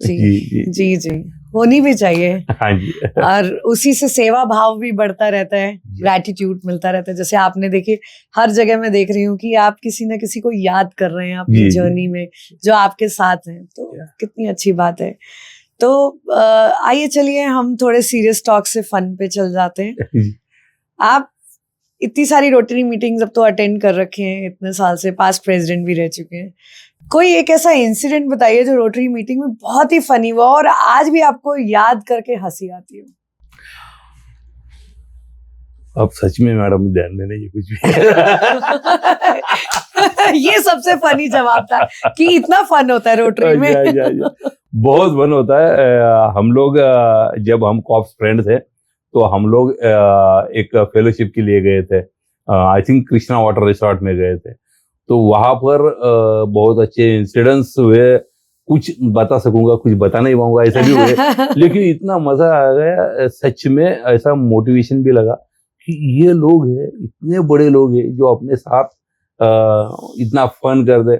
जी जी जी जी जी, होनी भी चाहिए। हाँ जी। और उसी से सेवा भाव भी बढ़ता रहता है, जी। ग्रैटिट्यूड मिलता रहता है। जैसे आपने देखिए, हर जगह मैं देख रही हूँ कि आप किसी ना किसी को याद कर रहे हैं अपनी जी, जी। जर्नी में, जो आपके साथ हैं, तो Yeah. कितनी अच्छी बात है। तो आइए, चलिए हम थोड़े सीरियस टॉक से फन पे चल जाते हैं। जी। आप इतनी सारी रोटरी मीटिंग्स अब तो अटेंड कर रखे हैं, इतने साल से पास्ट प्रेसिडेंट भी रह चुके हैं। कोई एक ऐसा इंसिडेंट बताइए जो रोटरी मीटिंग में बहुत ही फनी हुआ और आज भी आपको याद करके हंसी आती हो। अब सच में मैडम ध्यान में नहीं है कुछ भी। ये सबसे फनी जवाब था कि इतना फन होता है रोटरी में। या। बहुत फन होता है। हम लोग जब हम कॉप्स फ्रेंड थे, तो हम लोग एक फेलोशिप के लिए गए थे, I think Krishna water resort में गए थे। तो वहां पर बहुत अच्छे इंसिडेंट्स हुए, कुछ बता सकूंगा, कुछ बता नहीं पाऊंगा, ऐसा भी हुए। लेकिन इतना मजा आ गया, सच में ऐसा मोटिवेशन भी लगा कि ये लोग हैं, इतने बड़े लोग हैं जो अपने साथ इतना फन कर दे।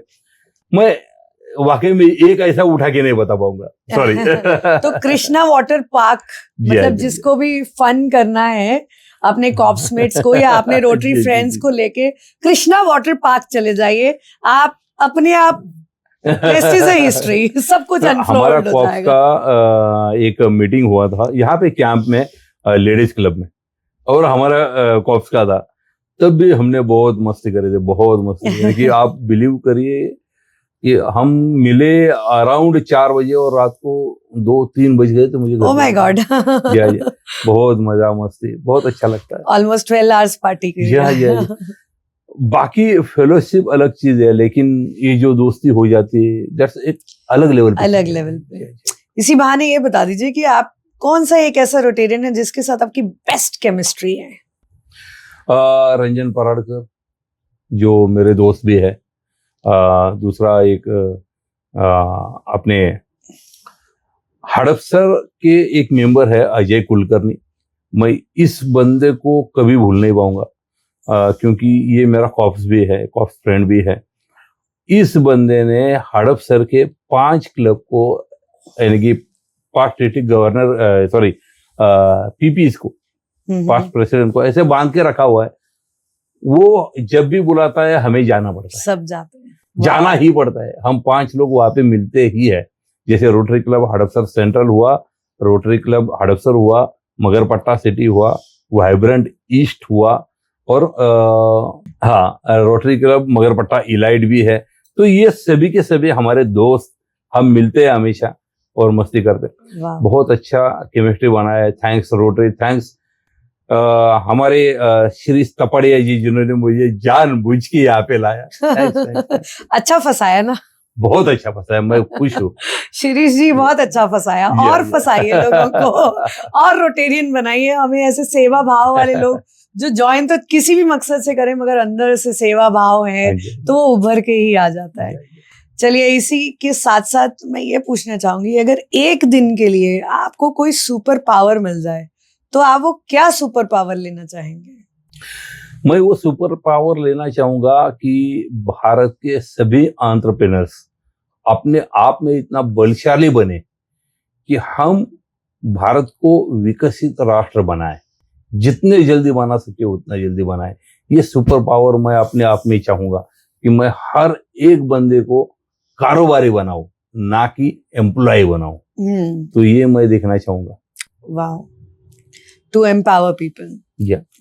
मैं वाकई में एक ऐसा उठा के नहीं बता पाऊंगा, सॉरी। तो कृष्णा वाटर पार्क, जी, मतलब जी, जिसको भी फन करना है अपने कॉप्समेट्स को या अपने रोटरी जी, जी, फ्रेंड्स जी। को लेके कृष्णा वाटर पार्क चले जाइए। आप अपने आप हिस्ट्री सब कुछ हमारा अनफोल्ड हो कॉप्स जाएगा। का एक मीटिंग हुआ था यहाँ पे कैंप में, लेडीज क्लब में, और हमारा कॉप्स का था। तब भी हमने बहुत मस्ती करी थी, बहुत मस्ती करी कि आप बिलीव करिए कि हम मिले अराउंड 4 बजे और रात को 2-3 बज गए थे मुझे घर ओह माय जाने गॉड। में। या बहुत मजा, मस्ती, बहुत अच्छा लगता है। ऑलमोस्ट 12 आवर्स पार्टी की। या। बाकी फेलोशिप अलग चीज है, लेकिन ये जो दोस्ती हो जाती है, दैट्स एक अलग लेवल पे। अलग लेवल पे। इसी बहाने ये बता दीजिए कि आप कौन सा एक ऐसा रोटेरियन है जिसके साथ आपकी बेस्ट केमिस्ट्री है? रंजन पराड़कर, जो मेरे दोस्त भी है। दूसरा एक अपने हड़पसर के एक मेंबर है अजय कुलकर्णी। मैं इस बंदे को कभी भूल नहीं पाऊंगा, क्योंकि ये मेरा कॉप्स भी है, कॉप्स फ्रेंड भी है। इस बंदे ने हड़पसर के 5 क्लब को, यानी कि पास्ट डिस्ट्रिक्ट गवर्नर, सॉरी पीपीस को, पास्ट प्रेसिडेंट को ऐसे बांध के रखा हुआ है। वो जब भी बुलाता है हमें जाना पड़ता है। सब जाते हैं। जाना ही पड़ता है। हम 5 लोग वहां पे मिलते ही है। जैसे रोटरी क्लब हड़पसर सेंट्रल हुआ, रोटरी क्लब हड़पसर हुआ, मगरपट्टा सिटी हुआ, वाइब्रेंट ईस्ट हुआ, और रोटरी क्लब मगरपट्टा इलाइट भी है। तो ये सभी के सभी हमारे दोस्त, हम मिलते हैं हमेशा और मस्ती करते हैं। बहुत अच्छा केमिस्ट्री बना है। थैंक्स रोटरी, थैंक्स हमारे श्री तपड़िया जी, जिन्होंने मुझे जानबूझ के यहाँ पे लाया। थैंक्स। अच्छा फंसाया ना? बहुत अच्छा फंसाया, मैं खुश हूँ। शिरीष जी बहुत अच्छा फंसाया, और फंसाइए लोगों को, और रोटेरियन बनाइए हमें। ऐसे सेवा भाव वाले लोग जो ज्वाइन तो किसी भी मकसद से करें, मगर अंदर से सेवा भाव है तो वो उभर के ही आ जाता है। चलिए, इसी के साथ साथ मैं ये पूछना चाहूंगी, अगर एक दिन के लिए आपको कोई सुपर पावर मिल जाए तो आप वो क्या सुपर पावर लेना चाहेंगे? मैं वो सुपर पावर लेना चाहूंगा कि भारत के सभी एंटरप्रेन्योर्स अपने आप में इतना बलशाली बने कि हम भारत को विकसित राष्ट्र बनाए। जितने जल्दी बना सके उतना जल्दी बनाए। ये सुपर पावर मैं अपने आप में चाहूंगा कि मैं हर एक बंदे को कारोबारी बनाऊं, ना कि एम्प्लॉय बनाऊं। तो ये मैं देखना चाहूंगा। वाह, टू एम्पावर पीपल।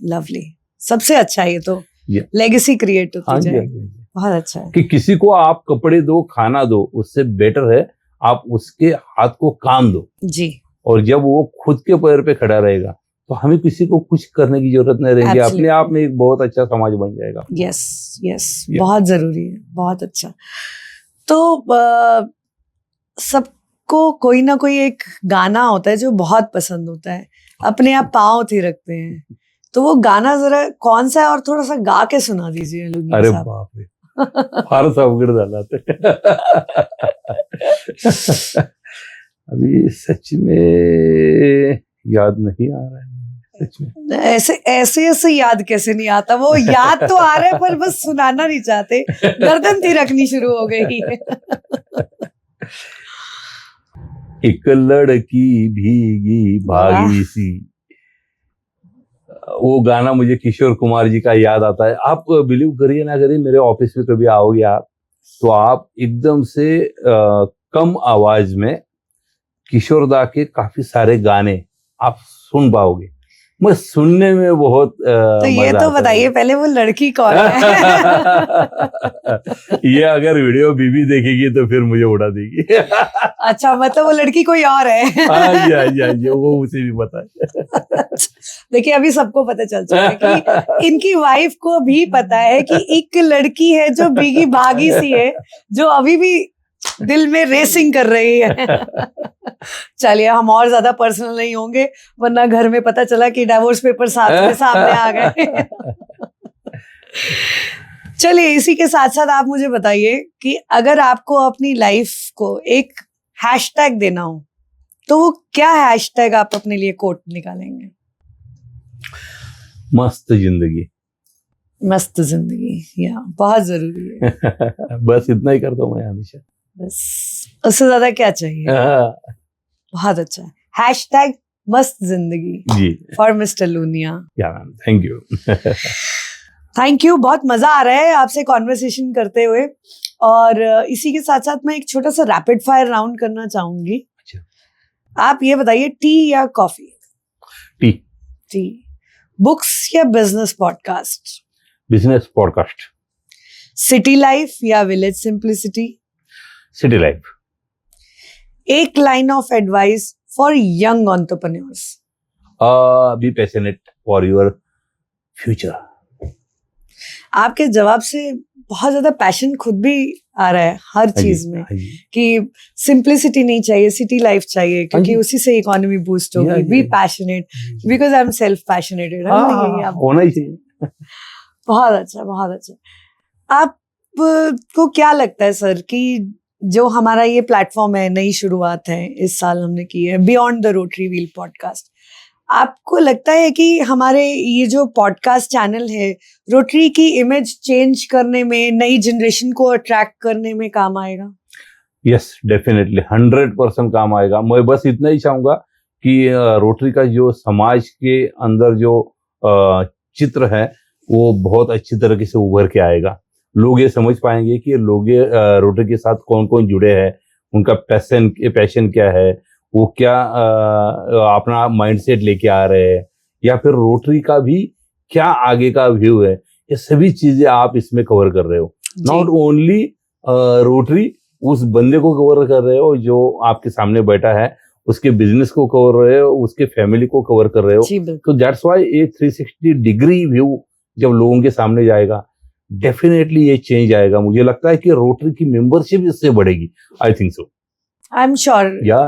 लवली, सबसे अच्छा ये तो लेगेसी क्रिएट होती जाएगी। बहुत अच्छा है कि किसी को आप कपड़े दो, खाना दो, उससे बेटर है आप उसके हाथ को काम दो जी। और जब वो खुद के पैर पे खड़ा रहेगा तो हमें किसी को कुछ करने की जरूरत नहीं रहेगी। अपने आप में एक बहुत अच्छा समाज बन जाएगा। यस, बहुत जरूरी है, बहुत अच्छा। तो सबको कोई ना कोई एक गाना होता है जो बहुत पसंद होता है, अपने आप पाँव थिरकते हैं। तो वो गाना जरा कौन सा है, और थोड़ा सा गा के सुना दीजिए। अरे बाप रे, फारच अवघड झाला अभी सच में याद नहीं आ रहा है। सच में ऐसे याद कैसे नहीं आता? वो याद तो आ रहा है पर बस सुनाना नहीं चाहते, गर्दन थिरकनी शुरू हो गई। एक लड़की भीगी भागी सी, वो गाना मुझे किशोर कुमार जी का याद आता है। आप बिलीव करिए ना करिए, मेरे ऑफिस में कभी आओगे आप, तो आप एकदम से कम आवाज में किशोर दा के काफी सारे गाने आप सुन पाओगे। मैं सुनने में बहुत तो ये तो बताइए पहले, वो लड़की कौन है? ये अगर वीडियो बीबी देखेगी तो फिर मुझे उड़ा देगी। अच्छा, मतलब वो लड़की कोई और है? हाँ जी, वो उसे भी पता है। देखिए, अभी सबको पता चल चुका है कि इनकी वाइफ को भी पता है कि एक लड़की है जो भीगी भागी सी है, जो अभी भी दिल में रेसिंग कर रही है। चलिए, हम और ज्यादा पर्सनल नहीं होंगे, वरना घर में पता चला कि डिवोर्स पेपर सामने आ गए। चलिए, इसी के साथ साथ आप मुझे बताइए कि अगर आपको अपनी लाइफ को एक हैशटैग देना हो तो वो क्या हैशटैग आप अपने लिए कोट निकालेंगे? मस्त जिंदगी। मस्त जिंदगी, या बहुत जरूरी है। बस इतना ही करता हूँ मैं हमेशा। बस, उससे ज्यादा क्या चाहिए? बहुत अच्छा है। हैशटैग मस्त जिंदगी जी, for mister Lunia. Thank you. Thank you, बहुत मजा आ रहा है आपसे कॉन्वर्सेशन करते हुए। और इसी के साथ साथ मैं एक छोटा सा रैपिड फायर राउंड करना चाहूंगी। अच्छा। आप ये बताइए, टी या कॉफी? टी। बुक्स या business podcast? Business podcast. City life या विलेज सिंप्लिसिटी? City life. एक line of advice for young entrepreneurs? Be passionate for your future. आपके जवाब से बहुत ज्यादा पैशन खुद भी आ रहा है हर चीज में, कि सिंप्लिसिटी नहीं चाहिए, सिटी लाइफ चाहिए, क्योंकि उसी से इकोनॉमी बूस्ट होगी। Be passionate, because I am self passionated. होना ही चाहिए। बहुत अच्छा, बहुत अच्छा। आपको क्या लगता है सर कि जो हमारा ये प्लेटफॉर्म है, नई शुरुआत है, इस साल हमने की है, beyond the rotary wheel podcast, आपको लगता है कि हमारे ये जो पॉडकास्ट चैनल है रोटरी की इमेज चेंज करने में, नई जनरेशन को अट्रैक्ट करने में काम आएगा? यस, डेफिनेटली 100% काम आएगा। मैं बस इतना ही चाहूंगा कि रोटरी का जो समाज के अंदर जो चित्र है वो बहुत अच्छी तरीके से उभर के आएगा। लोग ये समझ पाएंगे कि लोग रोटरी के साथ कौन कौन जुड़े हैं, उनका पैशन क्या है, वो क्या अपना माइंडसेट लेके आ रहे हैं, या फिर रोटरी का भी क्या आगे का व्यू है। ये सभी चीजें आप इसमें कवर कर रहे हो। नॉट ओनली रोटरी, उस बंदे को कवर कर रहे हो जो आपके सामने बैठा है, उसके बिजनेस को कवर कर रहे हो, उसके फैमिली को कवर कर रहे हो। तो दैट्स व्हाई ये 360 डिग्री व्यू जब लोगों के सामने जाएगा, डेफिनेटली ये चेंज आएगा। मुझे लगता है कि रोटरी की मेंबरशिप इससे बढ़ेगी। I think so, I am sure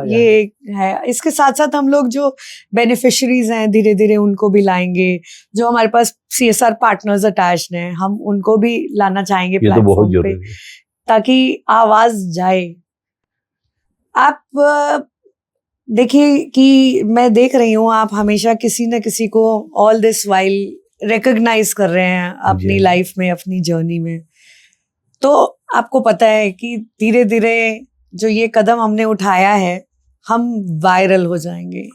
ये है। इसके साथ साथ हम लोग जो बेनिफिशरीज हैं धीरे धीरे उनको भी लाएंगे। जो हमारे पास CSR पार्टनर्स अटैच्ड हैं, हम उनको भी लाना चाहेंगे प्लेटफॉर्म पे, ताकि आवाज जाए। आप देखिए कि मैं देख रही हूँ आप हमेशा किसी न किसी को ऑल दिस वाइल रिकॉग्नाइज कर रहे हैं अपनी लाइफ में, अपनी जर्नी में। तो आपको पता है कि धीरे धीरे जो ये कदम हमने उठाया है, हम वायरल हो जाएंगे।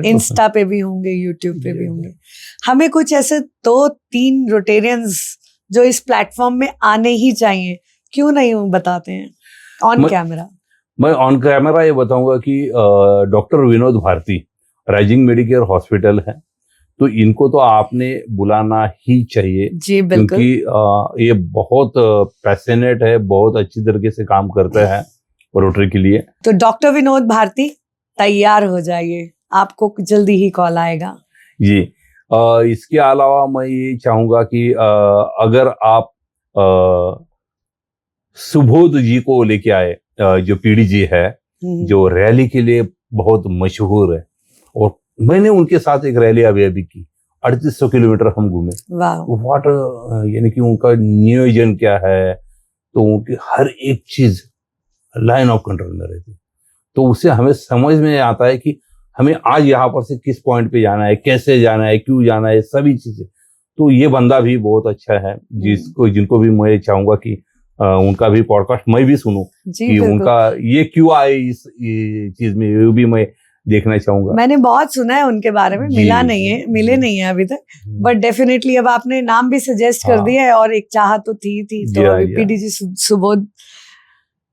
इंस्टा पे भी होंगे, यूट्यूब पे भी होंगे। हमें कुछ ऐसे 2-3 रोटेरियंस जो इस प्लेटफॉर्म में आने ही चाहिए, क्यों नहीं बताते हैं ऑन कैमरा? मैं ऑन कैमरा ये बताऊंगा कि doctor Vinod Bharati rising medicare hospital है, तो इनको तो आपने बुलाना ही चाहिए जी, बिल्कुल। क्योंकि ये बहुत पैशनेट है, बहुत अच्छी तरीके से काम करते हैं रोटरी के लिए। तो डॉक्टर विनोद भारती तैयार हो जाइए, आपको जल्दी ही कॉल आएगा जी। इसके अलावा मैं ये चाहूंगा कि अगर आप सुबोध जी को लेके आए, जो पीडी जी है, जो रैली के लिए बहुत मशहूर है, और मैंने उनके साथ एक रैली अभी की, 3800 किलोमीटर हम घूमे। व्हाट, यानी कि उनका नियोजन क्या है, तो उनकी हर एक चीज लाइन ऑफ कंट्रोल में रहती, तो उससे हमें समझ में आता है कि हमें आज यहाँ पर से किस पॉइंट पे जाना है, कैसे जाना है, क्यों जाना है, सभी चीजें। तो ये बंदा भी बहुत अच्छा है, जिनको भी मैं चाहूंगा कि उनका भी पॉडकास्ट मैं भी सुनूं कि उनका ये क्यों आए इस चीज में, ये भी मैं देखना चाहूंगा। मैंने बहुत सुना है उनके बारे में, मिले नहीं है अभी तक, बट डेफिनेटली अब आपने नाम भी सजेस्ट कर दिया है, और एक चाह तो थी तो पीडी जी सुबोध,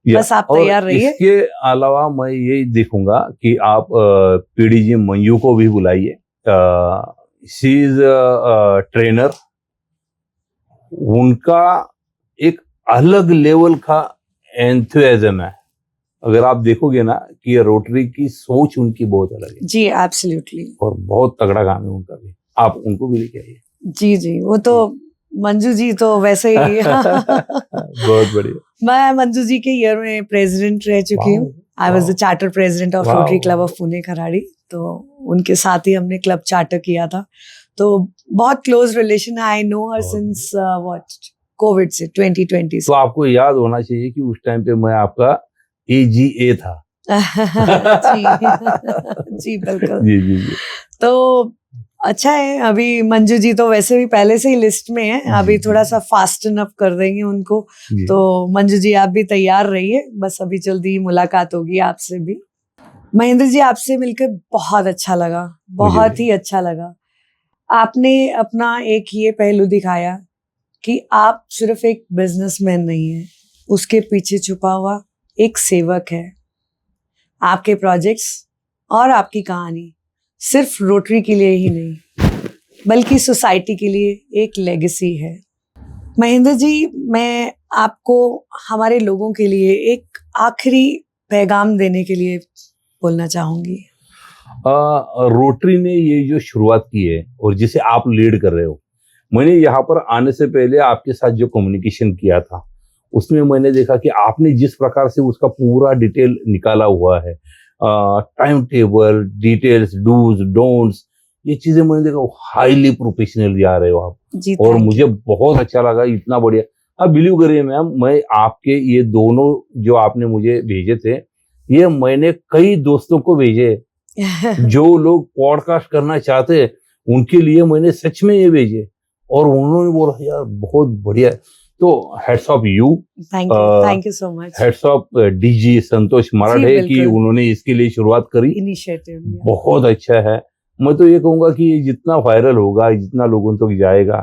बस आप तैयार रहिए। इसके अलावा मैं ये देखूंगा कि आप पीडी जी मंजू को भी बुलाइए। शी इज ट्रेनर, उनका एक अलग लेवल का एंथुसियाज्म है। अगर आप देखोगे ना कि रोटरी की सोच उनकी बहुत अलग है। जी, एब्सोल्युटली, और बहुत तगड़ा काम है उनका भी, आप उनको भी लेके आइए। जी, वो तो मंजू जी तो वैसे ही बहुत बढ़िया। मैं मंजू जी के ईयर में प्रेसिडेंट रह चुकी हूँ। I was the charter president of rotary club of Pune Kharadi, तो उनके साथ ही हमने क्लब चार्टर किया था, तो बहुत क्लोज रिलेशन है। I know her since Covid से 2020 से। तो आपको याद होना चाहिए कि उस टाइम पे मैं आपका AGA था। जी बिल्कुल। जी। तो अच्छा है, अभी मंजू जी तो वैसे भी पहले से ही लिस्ट में है, अभी थोड़ा सा फास्टन अप कर देंगे उनको। तो मंजू जी आप भी तैयार रहिए, बस अभी जल्दी ही मुलाकात होगी आपसे भी। महेंद्र जी, आपसे मिलकर बहुत अच्छा लगा, बहुत ही अच्छा लगा। आपने अपना एक ये पहलू दिखाया कि आप सिर्फ एक बिजनेसमैन नहीं है, उसके पीछे छुपा हुआ एक सेवक है। आपके प्रोजेक्ट्स और आपकी कहानी सिर्फ रोटरी के लिए ही नहीं, बल्कि सोसाइटी के लिए एक लेगेसी है। महेंद्र जी, मैं आपको हमारे लोगों के लिए एक आखिरी पैगाम देने के लिए बोलना चाहूंगी। रोटरी ने ये जो शुरुआत की है और जिसे आप लीड कर रहे हो, मैंने यहाँ पर आने से पहले आपके साथ जो कम्युनिकेशन किया था, उसमें मैंने देखा कि आपने जिस प्रकार से उसका पूरा डिटेल निकाला हुआ है, time table, details, dos don'ts, ये चीजें मैंने देखा, हाईली प्रोफेशनल जा रहे हो आप, और मुझे बहुत अच्छा लगा, इतना बढ़िया। अब बिलीव करिए मैम, मैं आपके ये दोनों जो आपने मुझे भेजे थे, ये मैंने कई दोस्तों को भेजे जो लोग पॉडकास्ट करना चाहते हैं, उनके लिए मैंने सच में ये भेजे, और उन्होंने बोला यार बहुत बढ़िया। तो hats off you, thank you so much. Hats off DG Santosh Marathe की उन्होंने इसके लिए शुरुआत करी, इनिशिएटिव बहुत अच्छा है। मैं तो ये कहूंगा कि जितना वायरल होगा, जितना लोगों तक जाएगा,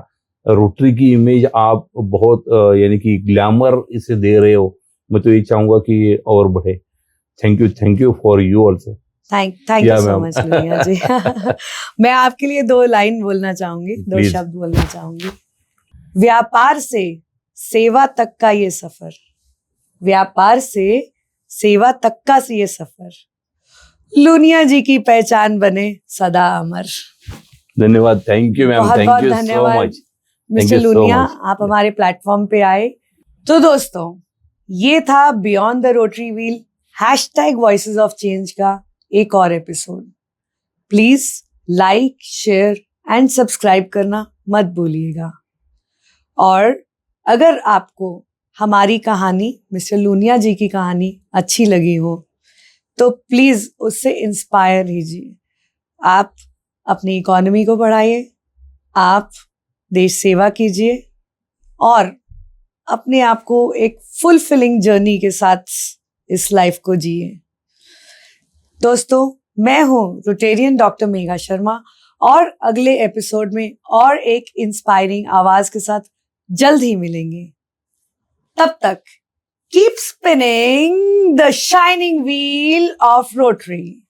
रोटरी की इमेज आप बहुत यानी कि ग्लैमर इसे दे रहे हो। मैं तो ये चाहूंगा कि ये और बढ़े। Thank you for you also. Thank you Yeah, so ma'am. Much Lunia ji. मैं आपके लिए 2 लाइन बोलना चाहूंगी, 2 Please. शब्द बोलना चाहूंगी। व्यापार से सेवा तक का ये सफर, व्यापार से सेवा तक का ये सफर, लुनिया जी की पहचान बने सदा अमर। धन्यवाद। Thank you ma'am. बहुत थैंक बहुत यू सो धन्यवाद much. Mister you so Lunia, much. आप हमारे प्लेटफॉर्म पे आए। तो दोस्तों, ये था beyond the rotary wheel #voices of change का एक और episode. Please like, share and subscribe करना मत भूलिएगा। और अगर आपको हमारी कहानी, मिस्टर लुनिया जी की कहानी अच्छी लगी हो तो प्लीज उससे इंस्पायर लीजिए। आप अपनी इकोनॉमी को बढ़ाइए, आप देश सेवा कीजिए और अपने आप को एक फुलफिलिंग जर्नी के साथ इस लाइफ को जिए। दोस्तों, मैं हूं रोटेरियन डॉक्टर मेघा शर्मा और अगले एपिसोड में और एक इंस्पायरिंग आवाज के साथ जल्द ही मिलेंगे। तब तक keep spinning the shining wheel of rotary.